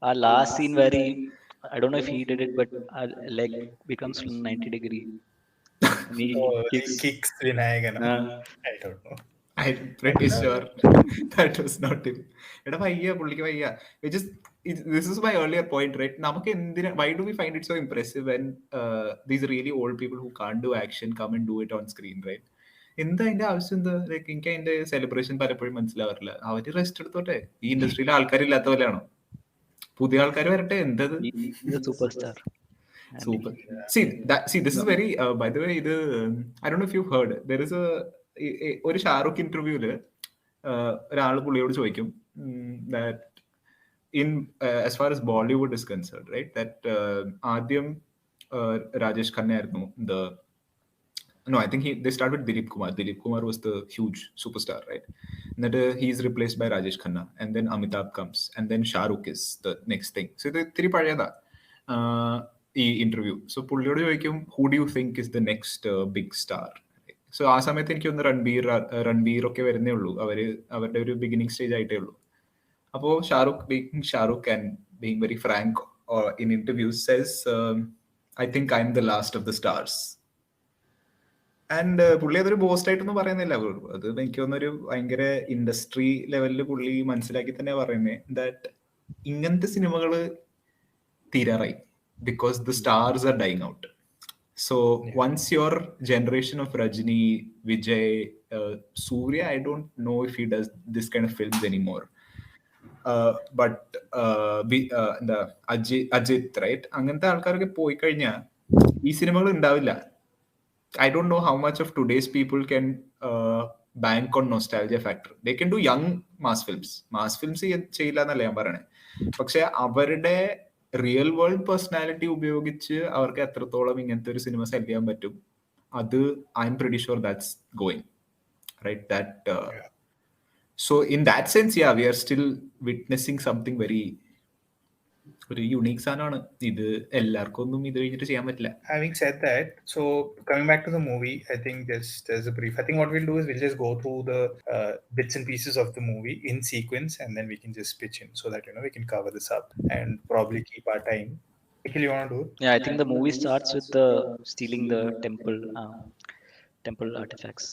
our last scene where I don't know if he did it, but our leg becomes 90 degree. And he kicks Vinayagan. I don't know. I'm pretty sure that was not him. എടാ വയ്യ, പുള്ളിക്ക് വയ്യ. This is my earlier point, right? നമുക്ക് എന്തിനാ, why do we find it so impressive when these really old people who can't do action come and do it on screen, right? എന്താ അതിന്റെ ആവശ്യം? എന്താ ലൈക്ക് എനിക്ക് അതിന്റെ സെലിബ്രേഷൻ പലപ്പോഴും മനസ്സിലാവാറില്ല. അവര് റെസ്റ്റ് എടുത്തോട്ടെ. ഈ ഇൻഡസ്ട്രിയിലെ ആൾക്കാരില്ലാത്ത പോലെയാണോ? പുതിയ ആൾക്കാർ വരട്ടെ, എന്തത് He's a superstar. And super. Yeah. This is very by the way, ഇത് I don't know if you've heard, there is a ഒരു ഷാറുഖ് ഇന്റർവ്യൂല് ഒരാൾ പുള്ളിയോട് ചോദിക്കും that in as far as Bollywood is concerned, right, that ആദ്യം രാജേഷ് ഖന്ന ആയിരുന്നു the no, I think they started with Dilip Kumar. Dilip Kumar was the huge superstar, right? And that he's replaced by Rajesh Khanna, and then Amitabh comes, and then Shah Rukh is the next thing. So the three parayada ഈ interview. So പുള്ളിയോട് ചോദിക്കും who do you think is the next big star? So ആ സമയത്ത് എനിക്ക് ഒന്ന് റൺബീർ ഒക്കെ വരുന്നേ ഉള്ളൂ, അവരുടെ ഒരു ബിഗിനിങ് സ്റ്റേജ് ആയിട്ടേ ഉള്ളൂ. അപ്പോൾ Shahrukh and being very Frank in interviews says I think I'm the last of the stars. And പുള്ളി അതൊരു ബോസ്റ്റ് ആയിട്ടൊന്നും പറയുന്നില്ല, അത് എനിക്ക് തോന്നുന്നൊരു ഭയങ്കര ഇൻഡസ്ട്രി ലെവലിൽ പുള്ളി മനസ്സിലാക്കി തന്നെ പറയുന്നത് ദാറ്റ് ഇങ്ങനത്തെ സിനിമകൾ തീരാറായി because the stars are dying out. So once your generation of Rajini, Vijay, Surya, I don't know if he does this kind of films anymore, but എന്താ അജിത്, റൈറ്റ്, അങ്ങനത്തെ ആൾക്കാരൊക്കെ പോയി കഴിഞ്ഞാൽ ഈ സിനിമകൾ ഉണ്ടാവില്ല. I don't know how much of today's people can bank on nostalgia factor. They can do young mass films. Mass films ചെയ്യില്ല എന്നല്ല ഞാൻ പറയണേ, പക്ഷെ അവരുടെ റിയൽ വേൾഡ് പേഴ്സണാലിറ്റി ഉപയോഗിച്ച് അവർക്ക് എത്രത്തോളം ഇങ്ങനത്തെ ഒരു സിനിമ സെല് ചെയ്യാൻ പറ്റും, അത് I am pretty sure that's going, right, that so in that sense, yeah, we are still witnessing something very ഒരു യുണീക് സാധനമാണ് ഇത്. എല്ലാവർക്കും ഒന്നും ഇത് കഴിഞ്ഞിട്ട് ചെയ്യാൻ പറ്റില്ല. Having said that, so coming back to the movie, I think there's a brief. I think what we'll do is we'll just go through the bits and pieces of the movie in sequence, and then we can just pitch in so that we can cover this up and probably keep our time. Nikhil, you want to do it? yeah, I think the movie starts with the stealing the temple artifacts,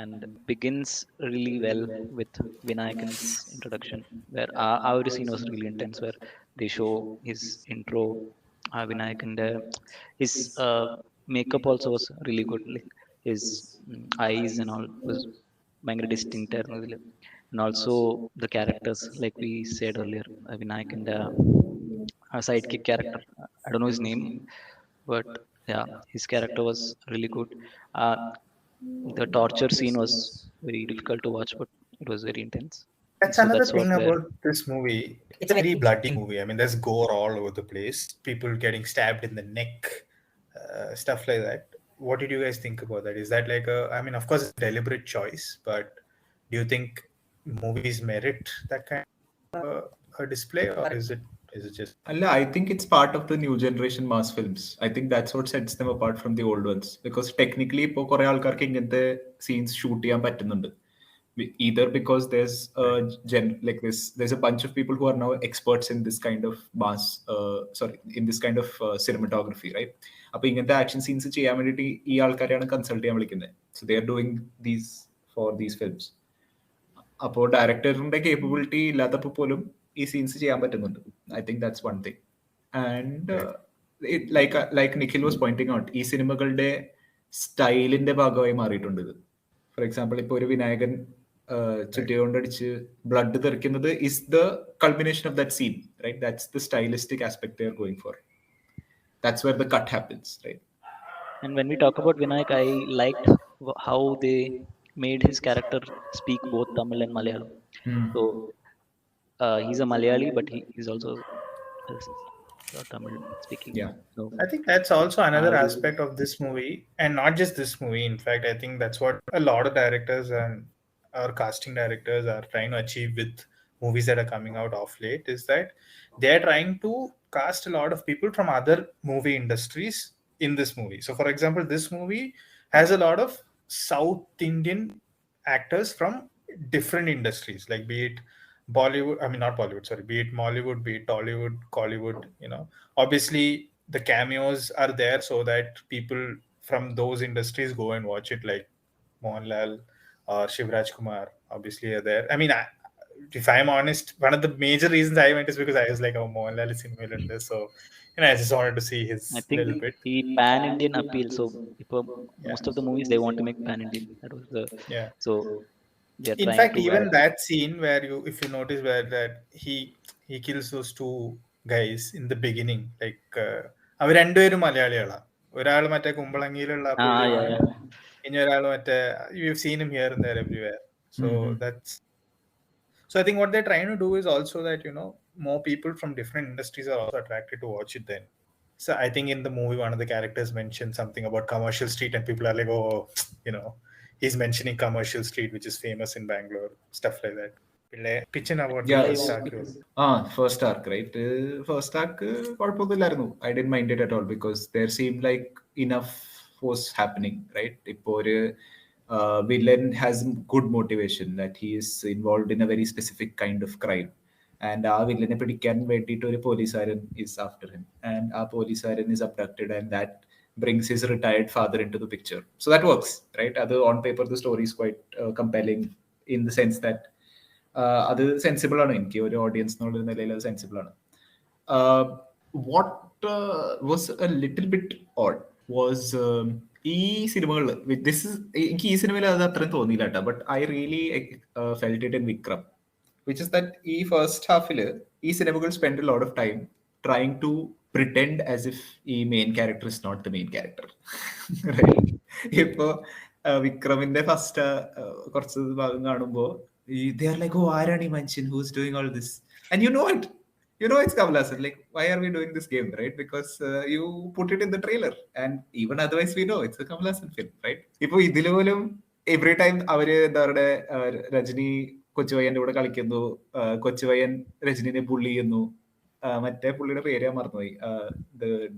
and begins really well with Vinayakan's introduction, where our scene was really intense, where they show his intro, Vinayakan, his makeup also was really good, like his eyes and all was ഭയങ്കര distinct ആയിരുന്നു ഇതില്. And also the characters, like we said earlier, Vinayakan, sidekick character, I don't know his name, but yeah, his character was really good. The torture scene was very difficult to watch, but it was very intense. That's So another that's what thing where about this movie. It's a very bloody movie. I mean, there's gore all over the place. People getting stabbed in the neck, stuff like that. What did you guys think about that? Is that like I mean, of course, it's a deliberate choice, but do you think movies merit that kind of a display, or is it just? അല്ല, I think it's part of the new generation mass films. I think that's what sets them apart from the old ones, because technically ഇപ്പോൾ കുറെ ആൾക്കാർക്ക് ഇങ്ങനത്തെ scenes shoot ചെയ്യാൻ പറ്റുന്നുണ്ട്. Either because there's there's a bunch of people who are now experts in this kind of in this kind of cinematography, right? അപ്പൊ ഇങ്ങനത്തെ action scenes ചെയ്യാൻ വേണ്ടിയിട്ട് ഈ ആൾക്കാരെയാണ് കൺസൾട്ട് ചെയ്യാൻ വിളിക്കുന്നത്. So they are doing these for these films. അപ്പോൾ ഡയറക്ടറിന്റെ capability ഇല്ലാത്തപ്പോൾ പോലും ഈ സീൻസ് ചെയ്യാൻ പറ്റുന്നുണ്ട്. I think that's one thing. And like Nikhil was pointing out, ഈ സിനിമകളുടെ സ്റ്റൈലിന്റെ ഭാഗമായി മാറിയിട്ടുണ്ട് ഇത്. ഫോർ എക്സാമ്പിൾ, ഇപ്പോൾ ഒരു വിനായകൻ ചുറ്റികൊണ്ടടിച്ച് ബ്ലഡ് തെറിക്കുന്നത് is the culmination of that scene, right? That's the stylistic aspect they are going for. That's where the cut happens, right? And when we talk about Vinayak, I liked how they made his character speak both Tamil and Malayalam. So he's a Malayali, but he's also Tamil speaking. Yeah. So I think that's also another aspect of this movie, and not just this movie. In fact, I think that's what a lot of directors and our casting directors are trying to achieve with movies that are coming out of late, is that they're trying to cast a lot of people from other movie industries in this movie. So for example, this movie has a lot of South Indian actors from different industries, like be it Bollywood, I mean not Bollywood, sorry, be it Mollywood, be it Tollywood, Collywood, obviously the cameos are there so that people from those industries go and watch it, like Mohanlal or Shivraj Kumar obviously are there. I mean, if I'm honest, one of the major reasons I went is because I was like, oh, Mohanlal is in this, so I just wanted to see his I think little bit. he pan-Indian appeal. So most of the movies they want to make pan-Indian. That was the so they are In trying fact, to even that scene where if you notice where that he kills those two guys in the beginning. Like, അവർ രണ്ടുപേരും മലയാളികളാണ്. ഒരാൾ മറ്റേ കുമ്പളങ്ങിയിലുള്ള Yeah, പുള്ളിയാണ്, yeah. ഇനി ഒരാൾ മറ്റേ you seen him here and there everywhere. So that's so I think what they're trying to do is also that, you know, more people from different industries are also attracted to watch it then. So I think in the movie, one of the characters mentioned something about Commercial Street, and people are like, oh, you know, he's mentioning Commercial Street, which is famous in Bangalore, stuff like that. Pillai, pitching about the Yeah, first arc. First arc right. First arc കുഴപ്പമൊന്നുമില്ലായിരുന്നു. I didn't mind it at all because there seem like enough was happening right. ഇപ്പോൾ ഒരു villain has good motivation that he is involve in a very specific kind of crime. And ആ വില്ലനെ പിടിക്കാൻ വേണ്ടിയിട്ട് ഒരു പോലീസുകാരൻ is after him, and ആ പോലീസുകാരൻ is abducted, and that brings his retired father into the picture. So that works, right? Other on paper the story is quite compelling in the sense that അത് sensible ആണ്. എനിക്ക് ഒരു audience എന്നുള്ള നിലയിൽ അത് sensible ആണ്. What was a little bit odd was ഈ സിനിമകളിൽ എനിക്ക് ഈ സിനിമയിൽ അത് അത്രയും തോന്നിയില്ല കേട്ടോ. But I really felt it in Vikram, which is that ഈ ഫസ്റ്റ് ഹാഫിൽ ഈ സിനിമകൾ spend a lot of time trying to pretend as if ഈ main character is not the main character. ഇപ്പോ വിക്രമിന്റെ ഫസ്റ്റ് കുറച്ച് ഭാഗം കാണുമ്പോൾ they are like, oh, ആരാണ് ഈ മനുഷ്യൻ who's doing all this, and you know it, you know it's Kamal Haasan. Like, why are we doing this game, right? Because you put it in the trailer, and even otherwise we know it's a Kamal Haasan film, right? ഇപ്പൊ ഇതില് പോലും every time അവര് എന്താ പറയുക, രജനി കൊച്ചുപയ്യന്റെ കൂടെ കളിക്കുന്നു, കൊച്ചുപയ്യൻ രജനിനെ പുള്ളി ചെയ്യുന്നു, മറ്റേ പുള്ളിയുടെ പേര് ഞാൻ മറന്നുപോയി,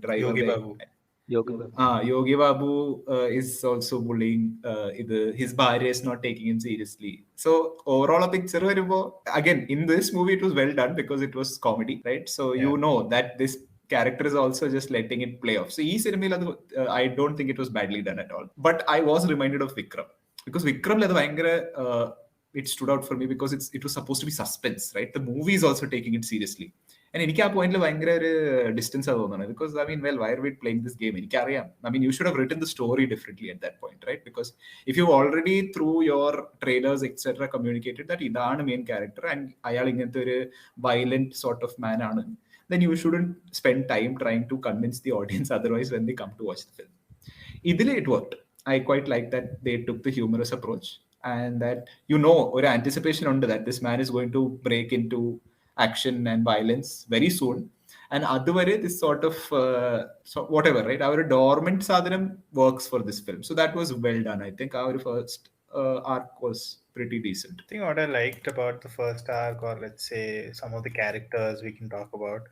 driver Yogi Babu is also bullying his ഭാര്യ is not taking him seriously. So overall a picture വരുമ്പോ again in this movie it was well done because it was comedy, right? So you know that this character is also just letting it play off. So ഈ സിനിമയിൽ അത് I don't think it was badly done at all. But I was reminded of Vikram because Vikram അത് ഭയങ്കര it stood out for me because it was supposed to be suspense, right? The movie is also taking it seriously. And എനിക്ക് ആ പോയിന്റിൽ ഭയങ്കര ഒരു distance ആ തോന്നുന്നത് because I mean well why are we playing this game എനിക്കറിയാം. I mean you should have written the story differently at that point, right? Because if you already through your trailers etcetera communicated that ഇതാണ് main character and അയാൾ ഇങ്ങനത്തെ ഒരു violent sort of മാൻ ആണ്, then you shouldn't spend time trying to convince the audience otherwise when they come to watch the film. Idile it worked. I quite like that they took the humorous approach and that you know or anticipation on that this man is going to break into action and violence very soon, and aduvare this sort of whatever, right, our dormant sadhanam works for this film. So that was well done. I think our first arc was pretty decent. I think what I liked about the first arc, or let's say some of the characters we can talk about,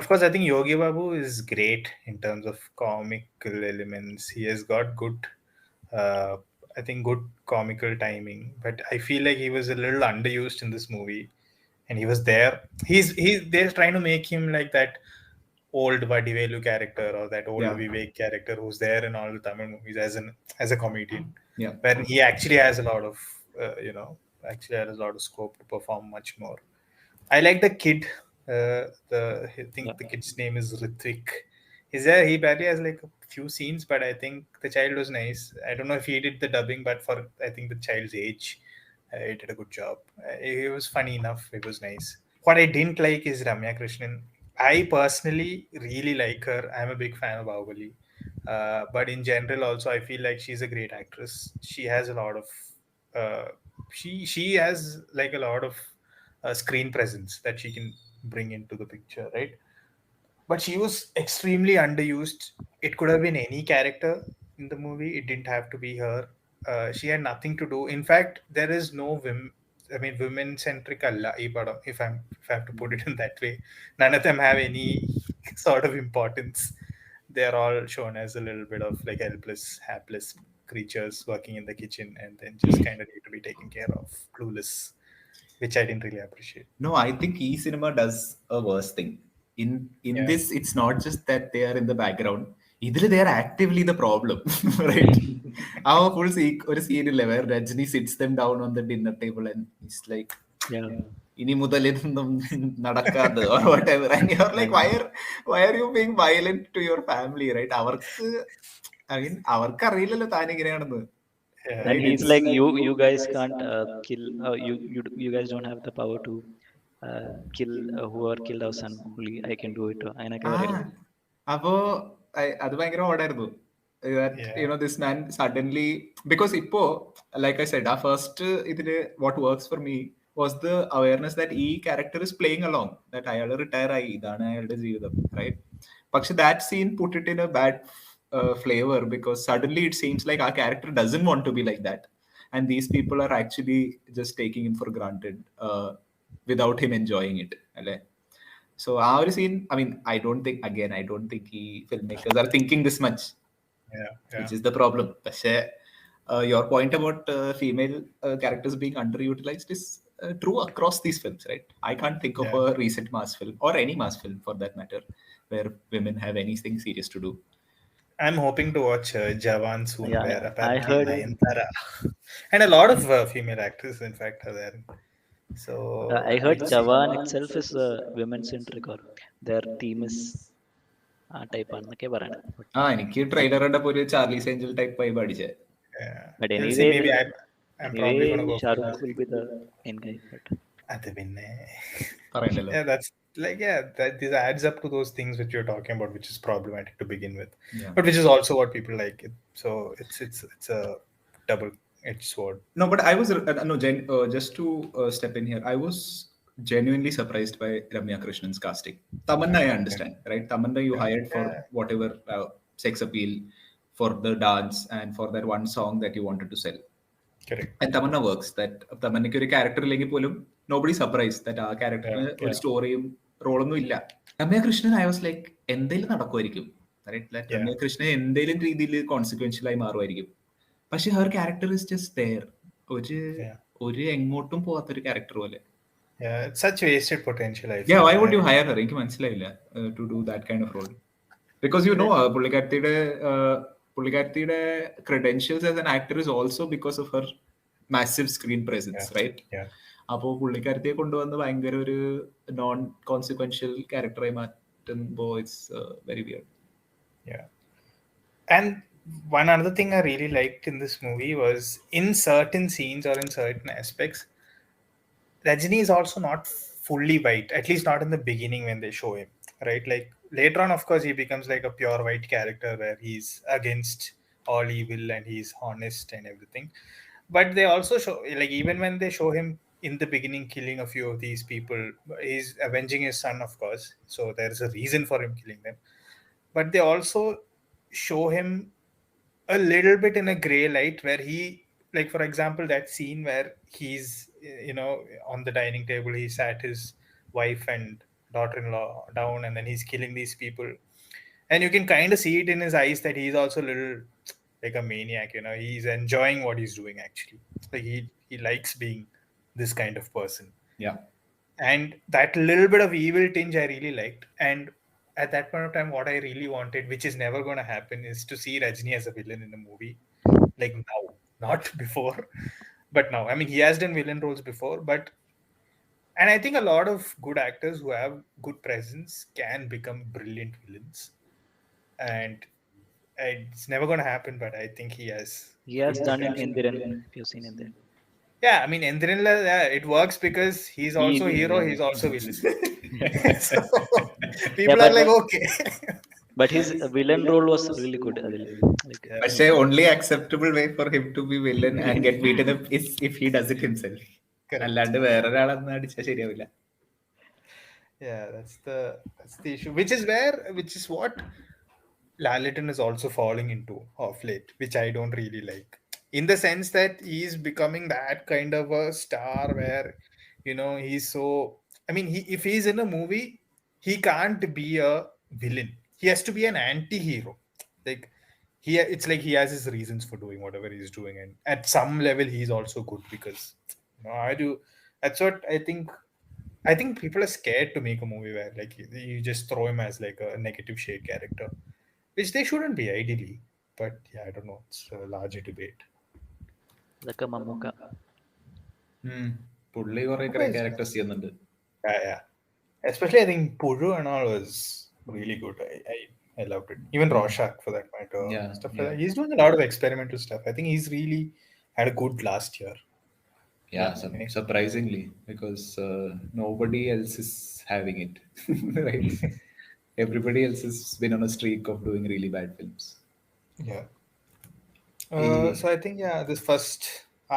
of course I think Yogi Babu is great in terms of comical elements. He has got good I think good comical timing, but I feel like he was a little underused in this movie. And he was there. They're trying to make him like that old Vadivelu character or that old Vivek character who's there in all the Tamil movies as a comedian. Yeah. When he actually has a lot of actually has a lot of scope to perform much more. I like the kid. I think the kid's name is Ritvik. He barely has like a few scenes, but I think the child was nice. I don't know if he did the dubbing, but for I think the child's age, he did a good job. It was funny enough. It was nice. What I didn't like is Ramya Krishnan. I personally really like her. I'm a big fan of Bahubali. But in general also, I feel like she's a great actress. She has a lot of... she has like a lot of screen presence that she can bring into the picture, right? But she was extremely underused. It could have been any character in the movie. It didn't have to be her. She had nothing to do. In fact, there is no women-centric alla ee padam, if I have to put it in that way. None of them have any sort of importance. They are all shown as a little bit of like helpless, hapless creatures working in the kitchen and then just kind of need to be taken care of, clueless, which I didn't really appreciate. No, I think cinema does a worse thing. In this, it's not just that they are in the background. Either they are actively the problem, right? Our full scene where Rajini sits them down on the dinner table and he's like, "Ini mudal idum nadakadu," or whatever, and you're like, "Why are you being violent to your family?" Right? Avarku ariyillalo thaan ingeneyaanu. And he's like, you guys can't kill. You guys don't have the power to kill whoever killed our son. Only I can do it. അങ്ങനെയൊക്കെ ആ പറയല്ലോ. അപ്പോ അത് ഭയങ്കര ഓടായിരുന്നു. That Yeah. this man suddenly, because ഇപ്പോ like I said, first ഇതില് what works for me was the awareness that ഈ character is playing along, that അയാൾ റിട്ടയർ ആയി, ഇതാണ് അയാളുടെ ജീവിതം, right? പക്ഷെ that scene put it in a bad flavor, because suddenly it seems like our character doesn't want to be like that, and these people are actually just taking him for granted without him enjoying it, അല്ലേ? So our scene, I mean, I don't think filmmakers are thinking this much, Yeah. which is the problem. പക്ഷേ your point about female characters being underutilized is true across these films, right? I can't think of Yeah. a recent mass film, or any mass film for that matter, where women have anything serious to do. I'm hoping to watch Jawan soon, Yeah, where I apparently heard. Nayanthara and a lot of female actors, in fact, are there. So I heard we'll see. Jawan itself is women centric, or their theme is ആ type ആണെന്നൊക്കെ പറയണേ. എനിക്ക് trailer കണ്ടപ്പോ ഒരു Charlie's Angel type vibe അടിച്ചേ. Yeah. But We'll see. Maybe I'm probably anyway, gonna go Shah for Rukh that. will be the end guy. But അത് പിന്നെ പറയണ്ടല്ലോ. yeah, that's like, yeah, that this adds up to those things which you're talking about, which is problematic to begin with, Yeah. but which is also what people like it. So it's a double-edged sword. No, but I was just to step in here. I was genuinely surprised by Ramya Krishnan's casting. Tamanna, I understand, right? Tamanna, you hired for whatever sex appeal, for the dance, and for that one song that you wanted to sell. Correct. And Tamanna works. That Tamannയ്ക്ക് ഒരു character ഇല്ലെങ്കിൽ പോലും nobody surprised that ആ ക്യാരക്ടറിന് ഒരു സ്റ്റോറിയും റോളൊന്നും ഇല്ല. Ramya Krishnan, I was like എന്തെങ്കിലും നടക്കുമായിരിക്കും, രമ്യ കൃഷ്ണൻ എന്തെങ്കിലും രീതിയിൽ കോൺസിക്വൻഷ്യൽ ആയി മാറുമായിരിക്കും. പക്ഷെ her character is just there, ഒരു എങ്ങോട്ടും പോവാത്തൊരു ക്യാരക്ടർ പോലെ. Yeah, it's such wasted potential. I feel. Yeah, why would you hire her? എനിക്ക് മനസ്സിലായില്ല to do that kind of role. Because you know, പുള്ളിക്കാരത്തിയുടെ credentials as an actor is also because of her massive screen presence, right? Yeah. അപ്പോൾ പുള്ളിക്കാരത്തിയെ കൊണ്ടുവന്ന് ഭയങ്കര ഒരു non consequential ക്യാരക്ടറായി മാറ്റുമ്പോൾ it's very weird. Yeah. And one other thing I really liked in this movie was, in certain scenes or in certain aspects, Rajini is also not fully white, at least not in the beginning when they show him, right? Like later on, of course, he becomes like a pure white character where he's against all evil and he's honest and everything. But they also show, like, even when they show him in the beginning killing a few of these people, he's avenging his son, of course, so there's a reason for him killing them. But they also show him a little bit in a gray light, where he, like, for example, that scene where he's, on the dining table, he sat his wife and daughter-in-law down, and then he's killing these people, and you can kind of see it in his eyes that he's also a little like a maniac. He's enjoying what he's doing, actually. Like he likes being this kind of person. Yeah. And that little bit of evil tinge I really liked. And at that point of time, what I really wanted, which is never going to happen, is to see Rajini as a villain in a movie. Like now, not before, but now. I mean, he has done villain roles before, and I think a lot of good actors who have good presence can become brilliant villains. And it's never going to happen, but I think he has done in Indiran, if you've seen Indiran. Yeah, I mean, Endrinla, it works because he's also hero, he's also villain. So people are like, okay. But his villain role was really good. Like, പക്ഷേ only acceptable way for him to be villain and get beaten up is if he does it himself. അല്ലാണ്ട് വേറൊരാളെന്ന് അടിച്ചാൽ ശരിയാവില്ല. Yeah, that's the issue, which is what Lalitan is also falling into of late, which I don't really like, in the sense that he's becoming that kind of a star where, he's so, I mean, if he's in a movie, he can't be a villain. He has to be an anti-hero. Like it's like he has his reasons for doing whatever he's doing, and at some level he's also good, because that's what I think people are scared to make a movie where, like, you just throw him as like a negative shade character, which they shouldn't be ideally. But yeah, I don't know, it's a larger debate. അതൊക്കെ മമ്മൂക്ക പുള്ളി കുറെ characters ചെയ്യുന്നുണ്ട്. Yeah. Especially I think Puru and all was really good. I loved it. Even Rorschach, for that matter. Yeah, Stuff like that. He's doing a lot of experimental stuff. I think he's really had a good last year. Yeah, Any- surprisingly, because nobody else is having it, right? Everybody else has been on a streak of doing really bad films. Yeah. ഈ- So I think yeah, this first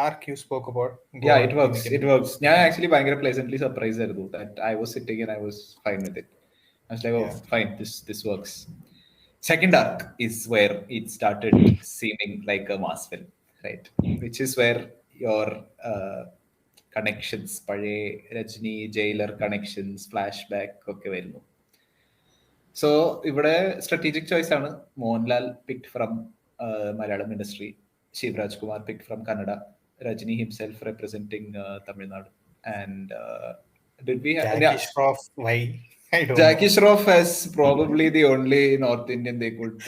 arc you spoke about. Go Yeah, on. it works. We can. It works. ഞാൻ actually ഭയങ്കര പ്ലെസന്റ്ലി surprise ആയിരുന്നു that I was sitting and I was fine with it. I was like, oh, Yeah. fine, this works. Second arc is where it started seeming like a mass film, right? Which is where your connections, പഴയ Rajani jailer connections, flashback ഒക്കെ വരുന്നു. So ഇവിടെ strategic choice ആണ്. Mohanlal picked from Malayalam industry, Shivraj Kumar picked from Kannada, Rajini himself representing Tamil Nadu, and did we have, Jackie yeah, Shroff. Why? I don't Jackie know. Shroff as probably the only North Indian they could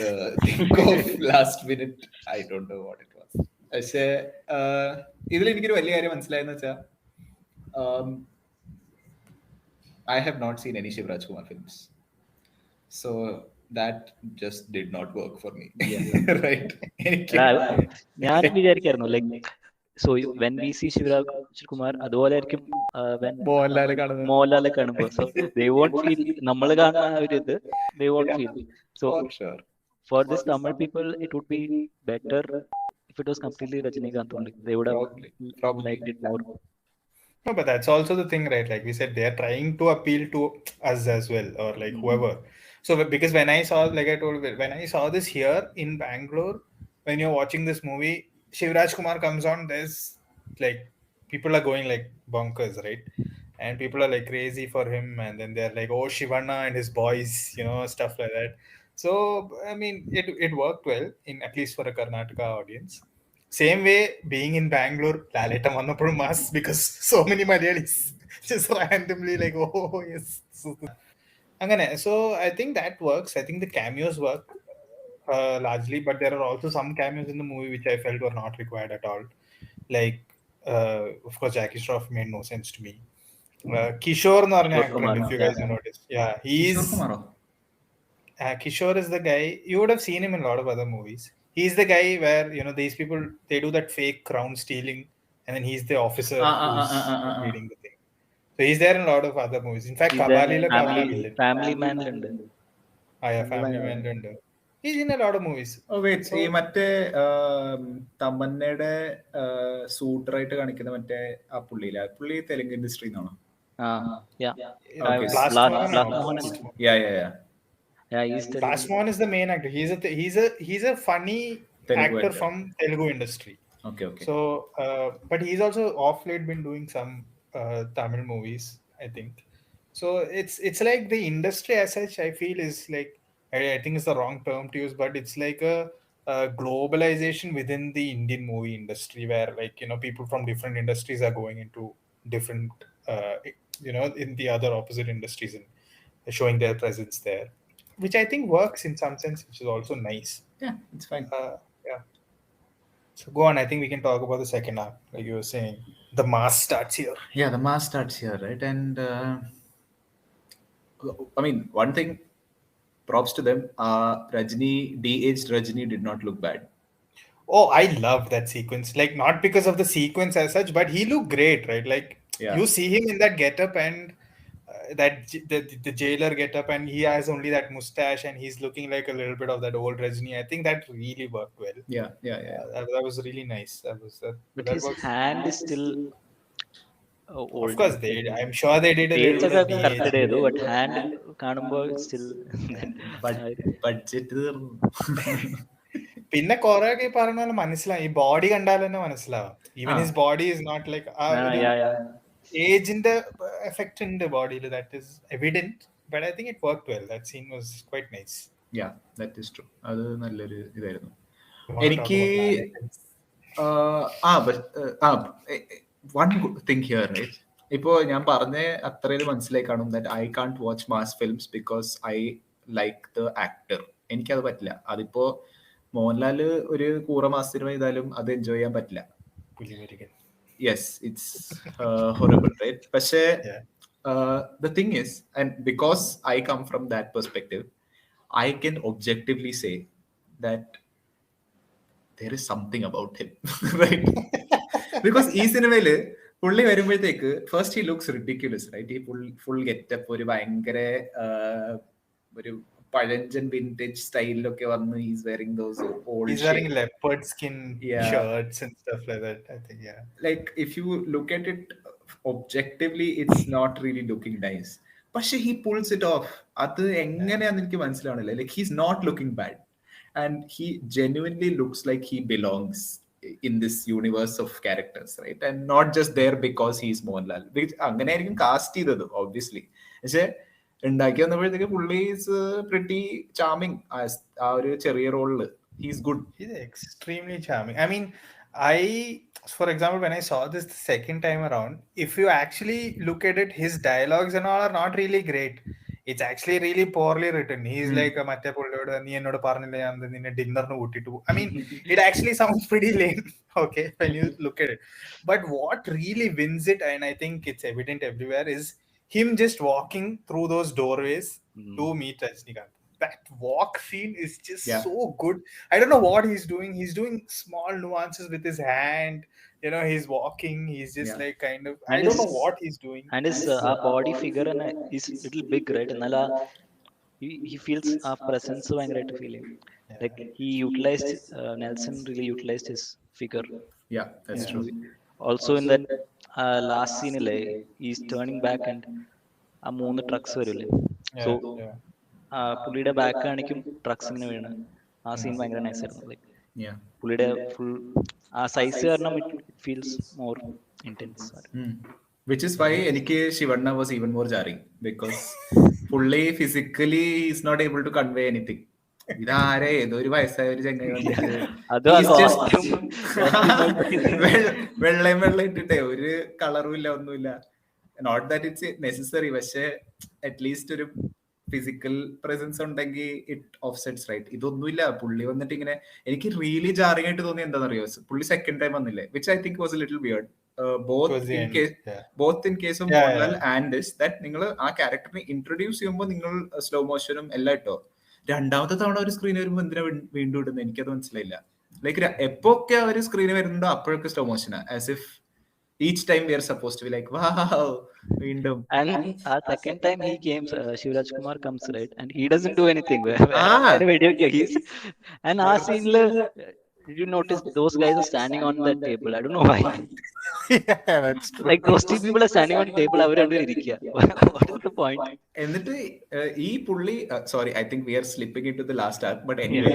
think of last minute. I don't know what it was. പക്ഷേ ഇതിൽ എനിക്കൊരു വലിയ കാര്യം മനസ്സിലായെന്ന് വെച്ചാൽ I have not seen any Shivraj Kumar films. So that just did not work for me. Right? എനിക്ക് ഞാനും വിചാരിക്കായിരുന്നു like so when we see Shivaraj Kumar അതുപോലെ ആയിരിക്കും വെൻ മോഹൻലാൽ കാണുന്നത്. മോഹൻലാലെ കാണുമ്പോൾ സോ ദേ വോണ്ട് ഫീൽ നമ്മൾ കാണുന്ന ആ ഒരു ഇത് they won't feel so For sure. For this Tamil people it would be better if it was completely Rajinikanth only. They would have Probably. liked it more. No, but that's also the thing, right? Like we said, they're trying to appeal to us as well, or like whoever. So because when I saw, like I told, when I saw this here in Bangalore, when you're watching this movie, Shivraj Kumar comes on. There's like people are going like bonkers, right? And people are like crazy for him, and then they're like, "Oh, Shivanna and his boys," stuff like that. So I mean, it worked well in at least for a Karnataka audience. Same way, being in Bangalore, Lalita Mannapur mass because so many Malayalis just randomly like, oh yes. So I think that works. I think the cameos work largely, but there are also some cameos in the movie which I felt were not required at all. Like, of course, Jackie Shroff made no sense to me. Kishore എന്ന് പറഞ്ഞ Kishore actor, Kumar, if you yeah. guys have noticed. Yeah, Kishore he's കുമാറോ? Kishore is the guy. You would have seen him in a lot of other movies. He's the guy where these people they do that fake crown stealing, and then he's the officer who's leading the thing. So he's there in a lot of other movies. In fact, He's there in Kabalila Kavana villain. Family Man-ലുണ്ട്. Yeah, Family Man ഉണ്ട്. He's in a lot of movies. Oh wait, ഈ മറ്റേ തമന്നയുടെ സൂട്ടറായിട്ട് കാണിക്കുന്ന മറ്റേ ആ പുള്ളിയില്ല, പുള്ളി Telugu industry നിന്നാണോ? Yeah. Okay. Blast Mohan. Yeah. Yeah, he's Blast Mohan is the main actor. He's a funny Telugu actor actor. from Telugu industry. Okay. So, but he's also off late been doing some Tamil movies, I think. So it's like the industry as such. I feel is like I think it's the wrong term to use, but it's like a globalization within the Indian movie industry, where like people from different industries are going into different in the other opposite industries and showing their presence there, which I think works in some sense, which is also nice. Yeah, it's fine. Yeah. So go on. I think we can talk about the second arc. Like you were saying, the mass starts here. Yeah, the mass starts here, right? And I mean, one thing, props to them. Rajini, de-aged Rajini did not look bad. Oh, I love that sequence. Like not because of the sequence as such, but he looked great, right? Like Yeah. you see him in that getup and the jailer getup, and he has only that mustache, and he's looking like a little bit of that old Rajini. I think that really worked well. Yeah. That was really nice. But that his was, hand is still old. Of course, I'm sure they did a little bit of Face de-aging. ചെയ്തു but hand കാണുമ്പോൾ still budget തീർന്നു. പിന്നെ കുറെ ഒക്കെ ഈ പറഞ്ഞ പോലെ മനസ്സിലാവും, ഈ ബോഡി കണ്ടാൽ തന്നെ മനസ്സിലാവും. Even his body is not like ഏജിന്റെ എഫക്ട് ഉണ്ട് ബോഡിയിൽ, that is evident. But I think it worked well. That scene was quite nice. Yeah, that is true. അത് നല്ലൊരു ഇതായിരുന്നു. എനിക്ക് one thing here, right? ഇപ്പോൾ ഞാൻ പറഞ്ഞ അത്രയും മനസ്സിലായി കാണും that I can't watch mass films because I like the actor. എനിക്കത് പറ്റില്ല. അതിപ്പോ മോഹൻലാൽ ഒരു കൂറ മാസ് സിനിമ ചെയ്താലും അത് എൻജോയ് ചെയ്യാൻ പറ്റില്ല. Yes, it's horrible, right? പക്ഷേ the thing is, and because I come from that perspective, I can objectively say that there is something about him, right? Because ഈ സിനിമയില് പുള്ളി വരുമ്പോഴത്തേക്ക് ഫസ്റ്റ് ഹി ലുക്സ് റിഡിക്യുലസ് റൈറ്റ്. ഈ full getup ഒരു ഭയങ്കര ഒരു പഴഞ്ചൻ വിന്റേജ് സ്റ്റൈലിലൊക്കെ വന്ന് he's wearing those old He's wearing shit. leopard skin Yeah. shirts and stuff like that, I think. Yeah. Like if you look at it objectively, it's not really looking nice. പക്ഷെ he pulls it off. അത് എങ്ങനെയാന്ന് എനിക്ക് മനസ്സിലാവണില്ല. Like he's not looking bad. And he genuinely looks like he belongs in this universe of characters, right? And not just there because he's Mohanlal. അങ്ങനെ ആയിരിക്കും cast ചെയ്തത് obviously. പക്ഷെ ഉണ്ടാക്കി വന്നപ്പോഴത്തേക്ക് പുള്ളി ഈസ് പ്രിറ്റി ചാമിങ് ആ ഒരു ചെറിയ റോളില്. He's good. He's extremely charming. I mean, for example, when I saw this the second time around, if you actually look at it, his dialogues and all are not really great. It's actually really poorly written. He's like, "Matte pulliodu nee ennodu parnilla njan ninne dinner nu kootittu." I mean, it actually sounds pretty lame, okay, when you look at it. But what really wins it, and I think it's evident everywhere, is him just walking through those doorways to meet Rajinikanth. That walk scene is just so good. I don't know what he's doing. He's doing small nuances with his hand. You know, he's walking. He's just like kind of. I don't know what he's doing. And his body figure and is little big, right? And he feels our presence so angry to feel him. Like he utilized Nelson really utilized his figure. Yeah, that's true. Also in that last scene, he's turning back and ആ 3 trucks വരില്ലേ. So പുള്ളിയുടെ back കാണിക്കും trucks ഇങ്ങനെ വീണ്. ആ scene ഭയങ്കര nice ആയിരുന്നു. Like പുള്ളിയുടെ ഫുൾ ആ സൈസ് കാരണം it feels more intense. Which is why എനിക്ക് Shivanna was even more jarring because പുള്ളി physically is not able to convey anything. ഇതാരെ ഏതൊരു വയസ്സായ ഒരു ചങ്ങായി വെള്ളയും വെള്ളം ഇട്ടിട്ടേ ഒരു കളറും ഇല്ല, ഒന്നുമില്ല. നോട്ട് ദാറ്റ് ഇറ്റ്സ് നെസസറി, പക്ഷെ അറ്റ്ലീസ്റ്റ് ഒരു ഫിസിക്കൽ പ്രസൻസ് ഉണ്ടെങ്കിൽ ഇറ്റ് ഓഫ്സെറ്റ്സ്, റൈറ്റ്? ഇതൊന്നുമില്ല. പുള്ളി വന്നിട്ട് ഇങ്ങനെ എനിക്ക് റിയലി ജാറിംഗ് ആയിട്ട് തോന്നി എന്താണെന്നറിയോ, പുള്ളി സെക്കൻഡ് ടൈം വന്നില്ലേ, which I think was a little weird both in case of Mohanlal and this, that നിങ്ങൾ ആ ക്യാരക്ടറിനെ ഇൻട്രൊഡ്യൂസ് ചെയ്യുമ്പോൾ നിങ്ങൾ സ്ലോ മോഷനും എല്ലാം ഇട്ടോ, രണ്ടാമത്തെ തവണ ഒരു സ്ക്രീനിൽ വരുമ്പോൾ എന്തിനാ വീണ്ടും ഇടുന്നത് എനിക്കത് മനസ്സിലായില്ല. ലൈക്ക് എപ്പൊക്കെ അവർ സ്ക്രീനിൽ വരുന്നുണ്ടോ അപ്പോഴൊക്കെ സ്ലോ മോഷനാ, as if each time we are supposed to be like, wow, വീണ്ടും. And second time he came, Shivraj Kumar comes, right, and he doesn't do anything. And our scene, did you notice those guys are standing on that table? I don't know why. Yeah, that's true. Like those two people are standing on the table. അവർ രണ്ടുപേരും ഇരിക്കുക. What is the point? എന്നിട്ട് ഈ പുള്ളി, sorry, I think we are slipping into the last arc, but anyway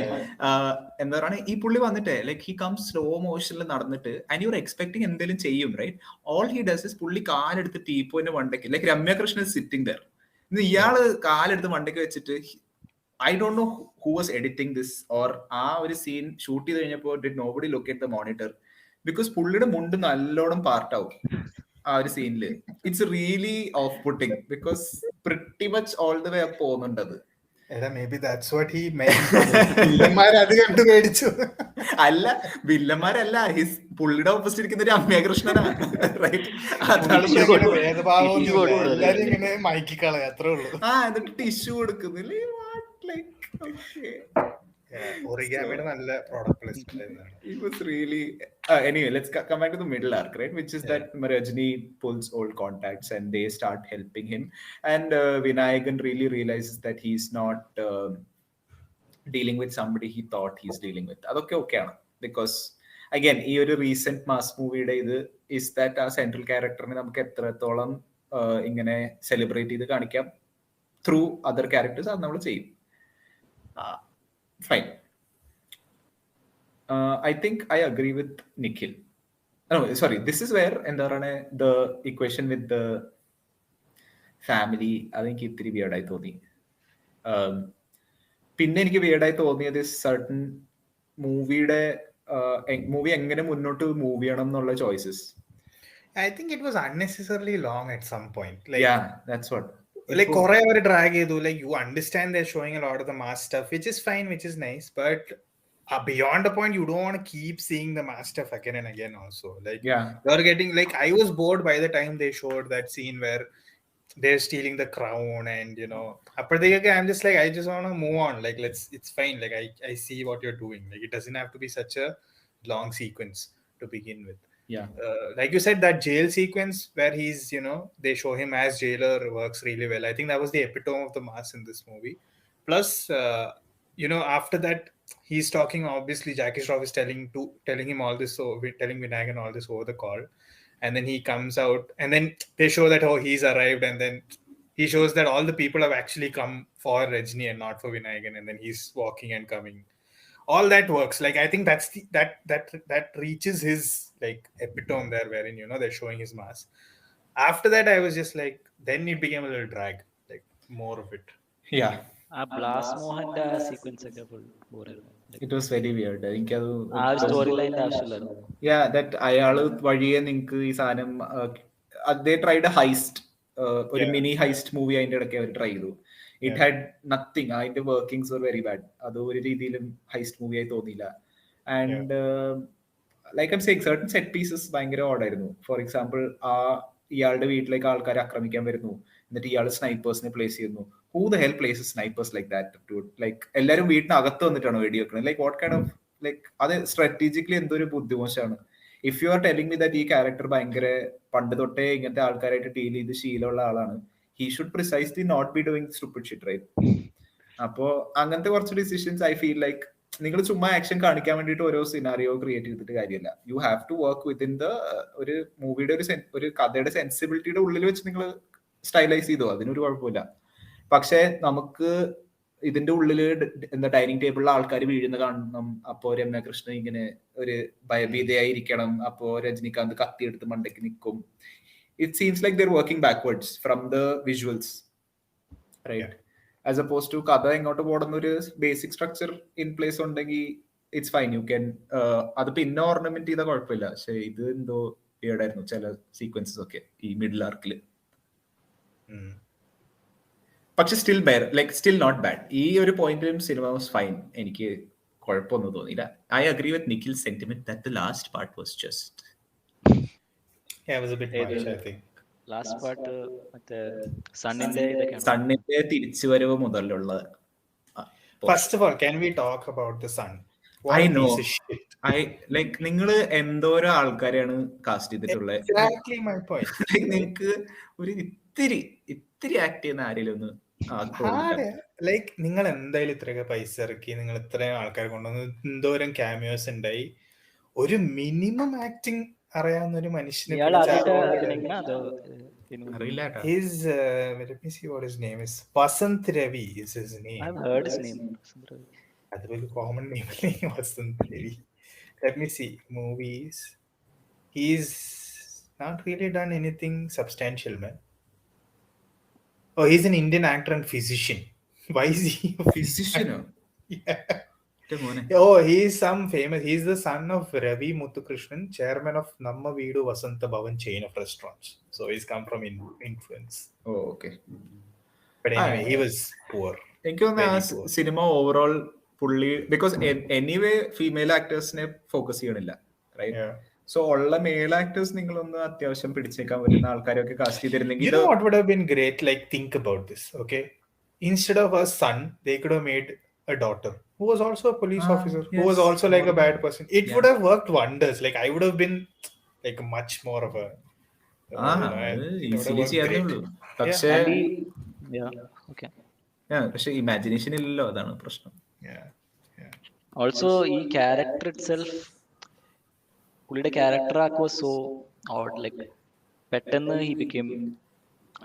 എന്താ പറയുക, ഈ പുള്ളി വന്നിട്ട് ലൈക്ക് ഹി കംസ് സ്ലോ മോഷനിൽ നടന്നിട്ട് ആൻഡ് യു ആർ എക്സ്പെക്ടിങ് എന്തെങ്കിലും ചെയ്യും, right? All he does is പുള്ളി കാലെടുത്ത് ടീപ്പോയിന്റെ മണ്ടയ്ക്ക്, like Ramya Krishnan sitting there, ഇയാള് കാലെടുത്ത് മണ്ടയ്ക്ക് വെച്ചിട്ട്, I don't know who was editing this or ആ ഒരു സീൻ ഷൂട്ട് ചെയ്ത് കഴിഞ്ഞപ്പോൾ did nobody look at the monitor, because പുള്ളിയുടെ മുണ്ട് നല്ലോണം പാർട്ടാവും ആ ഒരു സീനില്. It's really off putting because pretty much all the way up പോകുന്നുണ്ടത്. Maybe that's what he meant. വില്ലന്മാർ അത് കണ്ടു പേടിച്ചു. അല്ല, വില്ലന്മാരല്ല, ഹിസ് പുള്ളിയുടെ ഓപ്പോസിറ്റ് ഇരിക്കുന്ന ഒരു അമ്മയകൃഷ്ണനാ, റൈറ്റ്? എല്ലാരും ഇങ്ങനെ മയക്കിക്കളയ, അത്രേ ഉള്ളൂ. എന്നിട്ട് ടിഷ്യൂ കൊടുക്കുന്നില്ല. Origamiയുടെ നല്ല product placement ആയിരുന്നു. It was really anyway, let's come back to the middle arc, right? Which is that Rajini pulls old contacts and they start helping him, and Vinayakan really realizes that he's not dealing with somebody he thought he's dealing with. അതൊക്കെ ഓക്കെയാണ്, because again ഈ ഒരു recent mass മൂവിയുടെ ഇത് is that ആ central ക്യാരക്ടറിനെ നമുക്ക് എത്രത്തോളം ഇങ്ങനെ സെലിബ്രേറ്റ് ചെയ്ത് കാണിക്കാം ത്രൂ അതർ ക്യാരക്ടേഴ്സ്, അത് നമ്മൾ ചെയ്യും. Fine. I think I agree with Nikhil. No, sorry. This is where the equation with the family, I think it's very weird. I thought. പിന്നെ എനിക്ക് weird തോന്നിയത് certain മൂവിയുടെ മൂവി എങ്ങനെ മുന്നോട്ട് മൂവ് ചെയ്യണം എന്നുള്ള choices. I think it was unnecessarily long at some point. Like, yeah, that's what. Like kore over drag ചെയ്തു. Like you understand they're showing a lot of the mass stuff, which is fine, which is nice, but beyond the point you don't want to keep seeing the mass stuff again and again also. Like you're getting, like, I was bored by the time they showed that scene where they're stealing the crown, and you know, I'm just like, I just want to move on. Like, it's fine. Like I see what you're doing. Like it doesn't have to be such a long sequence to begin with. Yeah. Like you said, that jail sequence where he's, they show him as jailer works really well. I think that was the epitome of the mass in this movie. Plus, after that, he's talking. Obviously, Jackie Shroff is telling him all this, so telling Vinayagan all this over the call, and then he comes out, and then they show that he's arrived, and then he shows that all the people have actually come for Rajni and not for Vinayagan, and then he's walking and coming. All that works. Like I think that's that reaches his like epitome there, wherein they're showing his mass. After that, I was just like, then it became a little drag, like more of it. Yeah. ആ ബ്ലാസ് മോഹന്റെ ആ sequence ഒക്കെ full ബോറായിരുന്നു. It was very weird. എനിക്കത് ആ ഒരു story ലൈനിന്റെ ആവശ്യമില്ലായിരുന്നു. Yeah, that അയാള് വഴിയെ നിങ്ങക്ക് ഈ സാധനം they tried a heist, ഒരു മിനി ഹൈസ്റ്റ് മൂവി അതിന്റെ ഇടയ്ക്ക് അവർ ട്രൈ ചെയ്തു. It had nothing. അതിന്റെ വർക്കിംഗ്സ് വർ വെരി ബാഡ്. അത് ഒരു രീതിയിലും ഹൈസ്റ്റ് മൂവി ആയി തോന്നിയില്ല. And like I'm saying certain set pieces ഭയങ്കര ഓടായിരുന്നു. ഫോർ എക്സാമ്പിൾ, ഇയാളുടെ വീട്ടിലേക്ക് ആൾക്കാരെ ആക്രമിക്കാൻ വരുന്നു, എന്നിട്ട് ഇയാൾ സ്നൈപ്പേഴ്സിനെ പ്ലേസ് ചെയ്യുന്നു. Who the hell places snipers like that? Like എല്ലാവരും വീട്ടിനകത്ത് വന്നിട്ടാണ് വെടി വെക്കുന്നത്. Like what kind of like അത് സ്ട്രാറ്റജിക്കലി എന്തൊരു ബുദ്ധിമോശമാണ്. If you are telling me that ഈ ക്യാരക്ടർ ഭയങ്കര പണ്ട് തൊട്ടേ ഇങ്ങനത്തെ ആൾക്കാരായിട്ട് ഡീൽ ചെയ്ത് ശീലമുള്ള ആളാണ്, he should precisely not be doing stupid shit, right? അപ്പോ അങ്ങനത്തെ കുറച്ച് ഡിസിഷൻസ് ഐ ഫീൽ ലൈക്ക് നിങ്ങൾ ചുമ്മാ ആക്ഷൻ കാണിക്കാൻ വേണ്ടിയിട്ട് ഓരോ സിനാറിയോ ക്രിയേറ്റ് ചെയ്തിട്ട് കാര്യമില്ല. You have to work within the ഒരു മൂവിയുടെ ഒരു കഥയുടെ സെൻസിബിലിറ്റിയുടെ ഉള്ളിൽ വെച്ച് നിങ്ങൾ സ്റ്റൈലൈസ് ചെയ്തോ, അതിനൊരു കുഴപ്പമില്ല. പക്ഷെ നമുക്ക് ഇതിന്റെ ഉള്ളില് എന്താ ഡൈനിങ് ടേബിളിൽ ആൾക്കാർ വീഴുന്ന കാണണം, അപ്പോ രമ്യകൃഷ്ണൻ ഇങ്ങനെ ഒരു ഭയഭീതയായിരിക്കണം, അപ്പോ രജനികാന്ത് കത്തിയെടുത്ത് മണ്ടയ്ക്ക് നിൽക്കും. It seems like they're working backwards from the visuals, right? As opposed to കഥ എങ്ങോട്ട് പോകുന്ന ഒരു ബേസിക് സ്ട്രക്ചർ ഇൻ പ്ലേസ് ഉണ്ടെങ്കിൽ ഇറ്റ്സ് ഫൈൻ, യു ക്യാൻ അത് പിന്നെ ഓർണമെന്റ് ചെയ്താൽ കുഴപ്പമില്ല. പക്ഷെ ഇത് എന്തോ വീടായിരുന്നു ചില സീക്വൻസസ് ഒക്കെ ഈ മിഡിൽ ആർക്കില്. പക്ഷെ സ്റ്റിൽ സ്റ്റിൽ നോട്ട് ബാഡ്. ഈ ഒരു പോയിന്റിലും സിനിമ വാസ് ഫൈൻ. എനിക്ക് കുഴപ്പമൊന്നും തോന്നിയില്ല. I agree with Nikhil sentiment that the last part was just last part മറ്റേ സണ്ണിന്റെ ഇതൊക്കെയാണ്. സണ്ണിന്റെ തിരിച്ചുവരവ് മുതലുള്ള. First of all, can we talk about the sun? I know. Like നിങ്ങള് എന്തോരോ ആൾക്കാരെയാണ് കാസ്റ്റ് ചെയ്തിട്ടുള്ളത്. Exactly my point. നിങ്ങക്ക് ഒരു ഇത്തിരി ആക്ട് ചെയ്യുന്ന ആരെങ്കിലും ഒന്ന് ലൈക്ക് നിങ്ങൾ എന്തായാലും ഇത്രയൊക്കെ പൈസ ഇറക്കി, നിങ്ങൾ ഇത്രയും ആൾക്കാരെ കൊണ്ടുവന്ന് എന്തോരം ക്യാമിയോസ് ഉണ്ടായി, ഒരു മിനിമം ആക്ടിങ് അറിയാവുന്ന ഒരു മനുഷ്യനെ Vasant Ravi is his name. I've heard his name. അതൊരു കോമൺ നെയിം അല്ലേ, Vasant Ravi. Let me see movies. He's not really done anything substantial, man. Oh, he's an Indian actor and physician. Why is he a physician? Yeah. Oh, he's some famous. He's the son of Ravi Muthukrishnan, chairman of Namma Veedu Vasantha Bhavan chain of restaurants. So he's come from influence. Oh, okay. But anyway, he was poor. എനിക്ക് തോന്നുന്നു cinema overall പുള്ളി because anyway female ആക്ടേഴ്സിനെ focus ചെയ്യണില്ല, right? So ഉള്ള mail actors നിങ്ങളൊന്ന് അത്യാവശ്യം പിടിച്ചേക്കാൻ പറ്റുന്ന ആൾക്കാരൊക്കെ cast ചെയ്തിരുന്നെങ്കിൽ, you know what would have been great? Like, think about this, okay? Instead of a son, they could have made a daughter who was also a police officer, yes, who was also like a bad person. It would have worked wonders. Like, I would have been like much more of a easily ചെയ്യാറുള്ളൂ. പക്ഷേ പക്ഷെ imagination ഇല്ലല്ലോ, അതാണ് പ്രശ്നം. Also ഈ character itself, പുള്ളിയുടെ character ആക്ക് was so odd. Like പെട്ടെന്ന് he became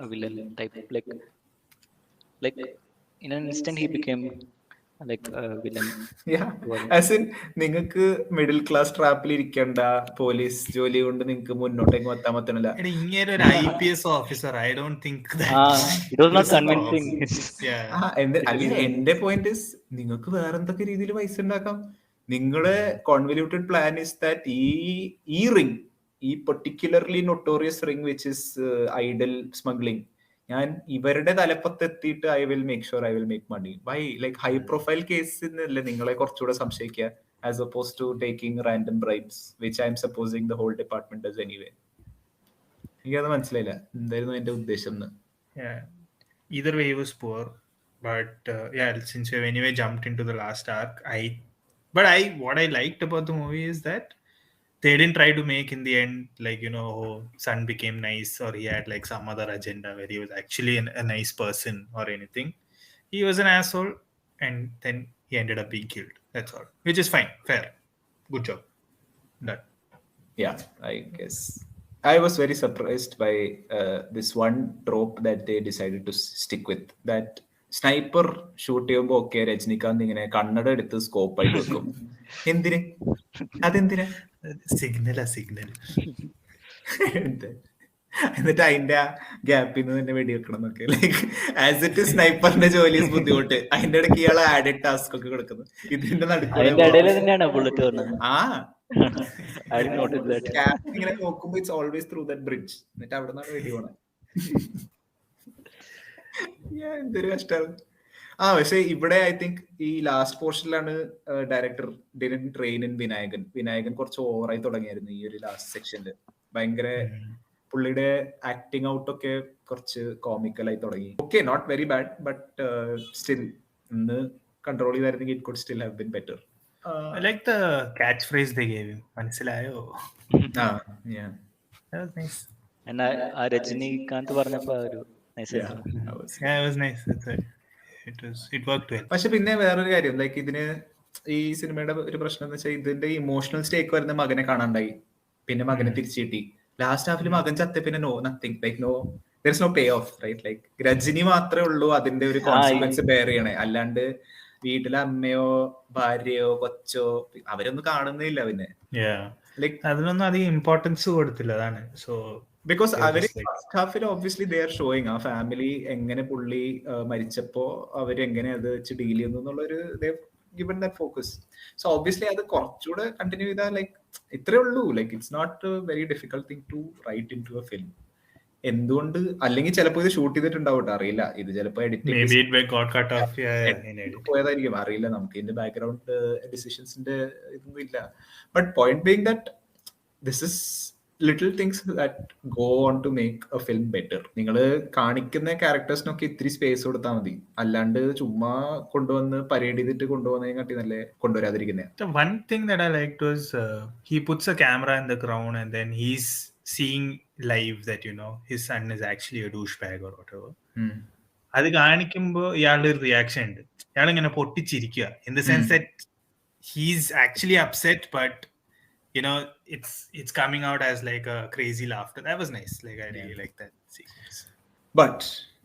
A villain type. Like in an instant he became like A villain. As in നിങ്ങൾക്ക് മിഡിൽ ക്ലാസ് ട്രാപ്പിൽ ഇരിക്കേണ്ട, പോലീസ് ജോലി കൊണ്ട് നിങ്ങൾക്ക് മുന്നോട്ടേക്ക് എത്താൻ പറ്റണില്ല. ഇങ്ങനെ ഒരു IPS officer, I don't think it was not convincing. എന്റെ പോയിന്റ് ഇസ്, നിങ്ങൾക്ക് വേറെ എന്തൊക്കെ രീതിയിൽ പൈസ ഉണ്ടാക്കാം. നിങ്ങളുടെ കോൺവല്യൂട്ടഡ് പ്ലാൻ ഇസ് ദാറ്റ് ഈ റിംഗ്, ഈ particularly notorious ring which is idol smuggling, ഞാൻ ഇവരുടെ തലപ്പത്തെത്തിയിട്ട് I will make sure I will make money. Why like high profile കേസിനല്ലേ നിങ്ങളെ കുറച്ചുകൂടെ സംശയിക്കുക, as opposed to taking random bribes which I'm supposing the whole department does anyway. എനിക്കത് മനസ്സിലായില്ല എന്തായിരുന്നു എന്റെ ഉദ്ദേശം എന്ന്. Either way, he was poor. But since we've anyway jumped into the last arc, what I liked about the movie is that they didn't try to make in the end like oh, son became nice or he had like some other agenda where he was actually a nice person or anything. He was an asshole, and then he ended up being killed. That's all, which is fine, fair, good job, done. Yeah, I guess I was very surprised by this one trope that they decided to stick with. That sniper shoot ചെയ്യുമ്പോൾ ഒക്കെ രജനികാന്ത് ഇങ്ങനെ കണ്ണട എടുത്ത് സ്കോപ്പായിട്ട് വെക്കും. എന്തിന്? അതെന്തിനാ? Signal എന്നിട്ട് അതിന്റെ ആ ഗ്യാപ്പിൽ നിന്ന് തന്നെ വെടിവെക്കണം എന്നൊക്കെ. ലൈക്ക് ആസ് ഇറ്റ് സ്നൈപ്പറിന്റെ ജോലി ബുദ്ധിമുട്ട്, അതിന്റെ ഇടയ്ക്ക് ഇയാളെ ആഡഡ് ടാസ്ക് ഒക്കെ കൊടുക്കുന്നു. ഇതിന്റെ നടുക്കൂടെ ആ ഇങ്ങനെ നോക്കുമ്പോ it's always through that bridge. എന്നിട്ട് അവിടെ നിന്നാണ് വെടി പോണത്. എന്തൊരു കഷ്ടമാണ്. പക്ഷെ ഇവിടെ ഐ തിങ്ക് ഈ ലാസ്റ്റ് പോർഷനിലാണ് director didn't rein in Vinayakan കുറച്ച് ഓവറായി തുടങ്ങിയായിരുന്നു ഈ ഒരു ലാസ്റ്റ് സെക്ഷനിൽ. ഭയങ്കര പുള്ളിയുടെ ആക്ടിങ് ഔട്ട് ഒക്കെ കുറച്ച് കോമിക്കലായി തുടങ്ങി. Okay, not very bad, but still ഇന്ന് കൺട്രോൾ ചെയ്തായിരുന്നെങ്കിൽ it could still have been better. I like the catchphrase they gave him. മനസ്സിലായോ? Yeah. That was nice. And Rajinikanth പറഞ്ഞപ്പോ ഒരു nice ആയിരുന്നു. Yeah, it was nice. It worked well. പക്ഷെ പിന്നെ വേറൊരു കാര്യം, ലൈക്ക് ഇതിന് ഈ സിനിമയുടെ ഒരു പ്രശ്നം എന്ന് വെച്ചാൽ ഇതിന്റെ ഇമോഷണൽ സ്റ്റേക്ക് വരുന്ന മകനെ കാണാണ്ടായി. പിന്നെ മകനെ തിരിച്ചു കിട്ടി. ലാസ്റ്റ് ഹാഫിൽ മകൻ ചത്ത പിന്നെ nothing, like there is no pay off, right? Like Rajini മാത്രമേ ഉള്ളൂ അതിന്റെ ഒരു കോൺസിക്വൻസ് ബെയർ ചെയ്യണേ. അല്ലാണ്ട് വീട്ടിലെ അമ്മയോ ഭാര്യയോ കൊച്ചോ അവരൊന്നും കാണുന്നില്ല. പിന്നെ ലൈക്ക് അതിനൊന്നും അധികം ഇമ്പോർട്ടൻസ് കൊടുത്തില്ല. അതാണ്. സോ ബിക്കോസ് അവര് first Hafil obviously they are showing ആ ഫാമിലി എങ്ങനെ പുള്ളി മരിച്ചപ്പോ അവരെങ്ങനെ അത് വെച്ച് ഡീൽ ചെയ്യുന്നു എന്നുള്ളൊരു given that focus. So obviously അത് കുറച്ചുകൂടെ കണ്ടിന്യൂ ചെയ്താൽ ലൈക്ക് ഇത്രേ ഉള്ളൂ. Like it's not a very difficult thing to write into a film. എന്തുകൊണ്ട്? അല്ലെങ്കിൽ ചിലപ്പോൾ ഇത് ഷൂട്ട് ചെയ്തിട്ടുണ്ടാവട്ടെ, അറിയില്ല. ഇത് ചിലപ്പോൾ എഡിറ്റിംഗ് പോയതായിരിക്കും, അറിയില്ല. നമുക്ക് ഇതിന്റെ ബാക്ക്ഗ്രൗണ്ട് ഡിസിഷൻസിന്റെ ഇതൊന്നും ഇല്ല. But point being that this is little things that go on to make a film better. നിങ്ങൾ കാണിക്കുന്ന ക്യാരക്ടേഴ്സിനൊക്കെ ഇത്തിരി സ്പേസ് കൊടുത്താൽ മതി. അല്ലാണ്ട് ചുമ്മാ കൊണ്ടുവന്ന് പരേഡ് ചെയ്തിട്ട് കൊണ്ടുപോകുന്നതിനെക്കാട്ടി നല്ല കൊണ്ടുവരാതിരിക്കുന്നത്. One thing that I liked was he puts a camera in the ground and then he's seeing live that his son is actually a douchebag or whatever. അത് കാണിക്കുമ്പോ ഇയാളുടെ ഒരു റിയാക്ഷൻ ഉണ്ട്. ഇയാൾ ഇങ്ങനെ പൊട്ടിച്ചിരിക്കുക. In the sense that he's actually upset, but it's coming out as like a crazy laughter. That was nice. Like I really like that sequence. But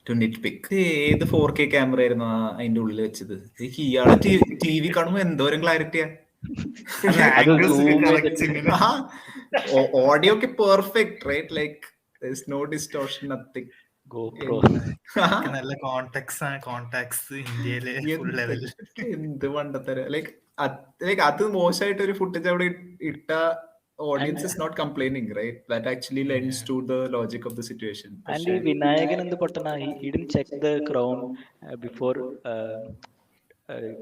to nitpick, ഏത് 4K camera ആയിരുന്നു അതിന്റെ ഉള്ളിൽ വെച്ചത്? ഇയാളെ T V കാണുമ്പോ എന്തോരം ക്ലാരിറ്റിയാ. Audio ഒക്കെ perfect, right? Like there is no distortion, nothing. GoPro നല്ല കോൺടാക്ട്സ് ഇന്ത്യയിലെ ഫുൾ ലെവൽ. എന്ത് പണ്ടത്തര. ലൈക്ക് അത് മോശമായിട്ട് ഒരു ഫുട്ടേജ് അവിടെ ഇട്ട audience is not complaining, right? That actually lends to the logic of the situation. And Vinayagan endu pottana, he didn't check the crown before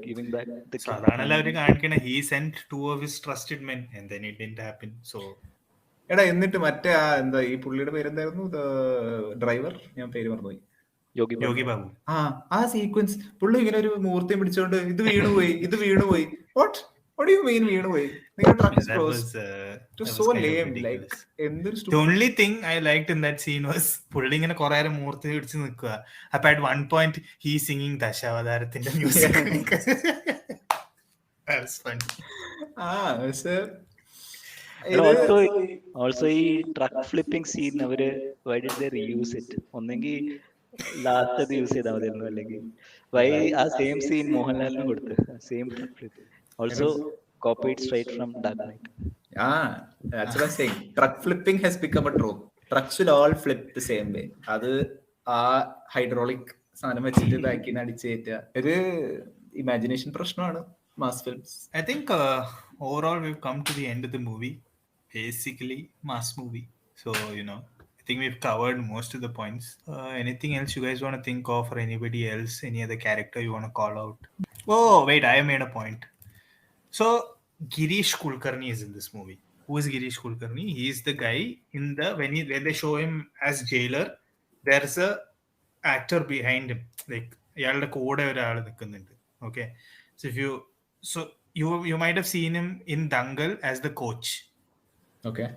giving back the king. സാധാരണ അവര് കാണിക്കണ he sent 2 of his trusted men and then it didn't happen. So എടാ, എന്നിട്ട് മറ്റേ എന്താ ഈ പുള്ളിയുടെ പേരെന്തായിരുന്നു, ഡ്രൈവർ, ഞാൻ പേര് മറന്നുപോയി. യോഗി ബാബു. ആ സീക്വൻസ് പുള്ളി ഇങ്ങനെ ഒരു മൂർത്തിയും പിടിച്ചോണ്ട് ഇത് വീണുപോയി. What do you mean വീണുപോയി? So lame. Like എന്തൊരു The only thing I liked in that scene was പുള്ളി ഇങ്ങനെ കുറെ നേരം മൂർത്തി പിടിച്ച് നിൽക്കുക. അപ്പൊ at one point he singing ദശാവതാരത്തിന്റെ മ്യൂസിക്. That's funny. Also ഈ truck flipping scene അവര് why did they reuse it? ഒന്നെങ്കിൽ ലാസ്റ്റ് അത് യൂസ് ചെയ്താൽ മതിയായിരുന്നു. അല്ലെങ്കിൽ why ആ സെയിം സീൻ മോഹൻലാലിന് കൊടുത്ത് same truck flip also copied straight from Dark Knight. That's what I'm saying. Truck flipping has become a trope. Trucks will all flip the same way. അത് ആ hydraulic സാധനം വെച്ചിട്ട് ബാക്കിൽ നിന്ന് അടിച്ചു കയറ്റുക ഒരു ഇമാജിനേഷൻ പ്രശ്നമാണ് mass films. I think overall we've come to the end of the movie. Basically mass movie. So I think we've covered most of the points. Anything else you guys want to think of, or anybody else, any other character you want to call out? Oh wait, I made a point. So Girish Kulkarni is in this movie. Who is Girish Kulkarni? He is the guy in the when they show him as jailer, there's a actor behind him. Like ഇയാളുടെ കൂടെ ഒരാൾ നിൽക്കുന്നുണ്ട്. Okay, so you might have seen him in Dangal as the coach. Okay.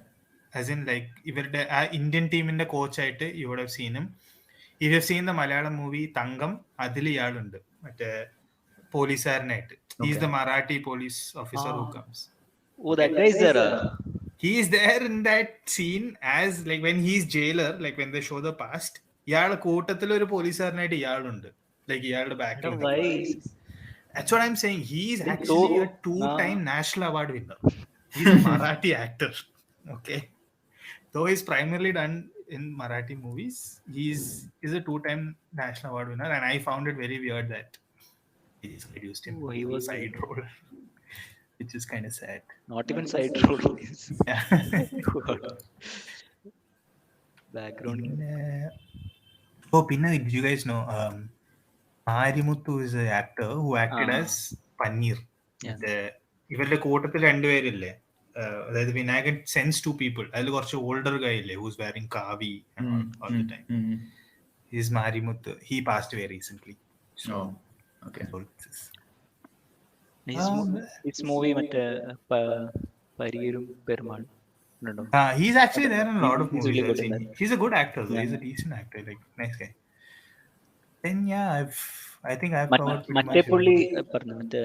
As in like ഇവരുടെ ആ Indian ടീമിന്റെ കോച്ചായിട്ട് you would have seen him. If you have seen the Malayalam movie Thankam, അതിൽ ഇയാളുണ്ട് മറ്റേ പോലീസുകാരനായിട്ട്. He's the Marathi police officer who comes. Oh, that guy is there. He is there in that scene as like when he's jailer, like when they show the past. ഇയാളുടെ കൂട്ടത്തിൽ ഒരു പോലീസുകാരനായിട്ട് ഇയാളുണ്ട്, like ഇയാളുടെ ബാക്കിൽ. Why? That's what I'm saying. He's So, actually a two-time national award winner. He's a Marathi actor. Okay. Though he's primarily done in Marathi movies, he's a two-time national award winner, and I found it very weird that he just reduced him Oh, he to a was side role, which is kind of sad. not even side role. Yeah. Background. Pinna, did you guys know Marimuthu is an actor who acted as Paneer. ഇവരുടെ കൂട്ടത്തിൽ രണ്ടുപേരില്ലേ, അതായത് Vinayakan sense to people, അതിൽ കുറച്ച് older ഗൈ ഇല്ലേ who's wearing kavi all the time. He's Marimuthu. He passed away recently. So okay. This movie മറ്റേ പരിയേരും Perumal. He's actually there in a lot of movies. Really good in that. He's a good actor, though. He's a decent actor, like nice guy. Then I think I've covered pretty മറ്റേ much. പുള്ളി പറഞ്ഞു മറ്റേ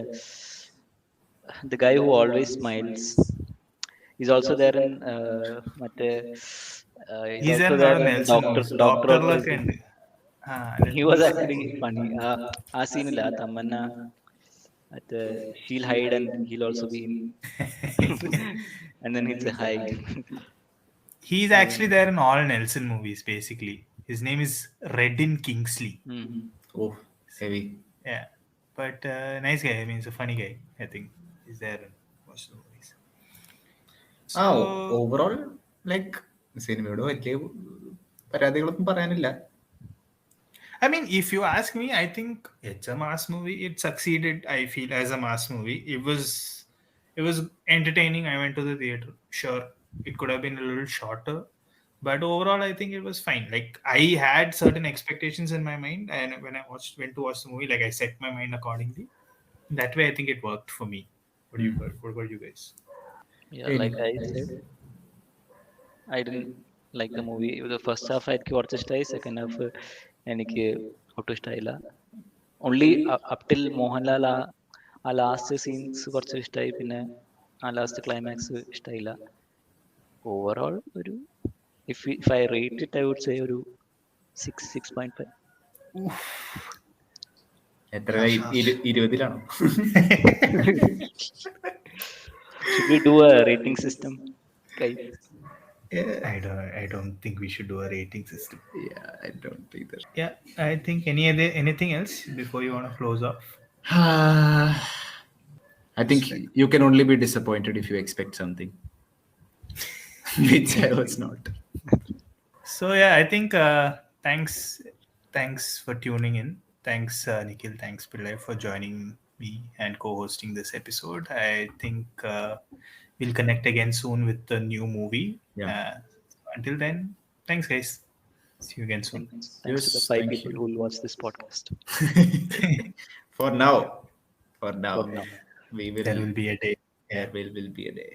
the guy who always smiles. He's also there in മറ്റേ He's in Doctor ലൊക്കെ ഉണ്ട്. He was actually funny. ആ സീനില്ല Tamanna at she'll hide and he'll also be in. And then he'll say hi. He's actually there in all Nelson movies, basically. His name is Redin Kingsley. Oh, heavy. Yeah, but nice guy. I mean, he's a funny guy. I think he's there in most of the movies. So, overall, like സിനിമയോട് വലിയ പരാതികളൊന്നും പറയാനില്ല. I mean, if you ask me, I think it's a mass movie. It succeeded, I feel, as a mass movie. It was entertaining. I went to the theater. Sure, it could have been a little shorter, but overall, I think it was fine. Like, I had certain expectations in my mind, and when I went to watch the movie, like I set my mind accordingly. That way, I think it worked for me. What about you guys? Yeah, like I said, I didn't like the movie. The first half എനിക്ക് കുറച്ച് ഇഷ്ടമായി, second half എനിക്ക് ഒട്ടും ഇഷ്ടമായില്ല. Only up till Mohanlal ആ last scenes കുറച്ച് ഇഷ്ടമായി, പിന്നെ ആ ലാസ്റ്റ് ക്ലൈമാക്സ് ഇഷ്ടമായില്ല. ഓവറോൾ ഒരു if I rate it, I would say ഒരു 6.5. എത്ര 20-ലാണോ? Should we do a rating system, guys? I don't think we should do a rating system. Yeah, I don't either. Yeah, I think anything else before you want to close off? I think you can only be disappointed if you expect something, which I was not. So yeah, I think thanks for tuning in. Thanks Nikhil, thanks Pillai for joining me and co-hosting this episode. I think we'll connect again soon with the new movie. Yeah. Until then, thanks guys. See you again soon. Thanks to the 5 people who will watch this podcast. For now, we will. There will be a day. There will be a day.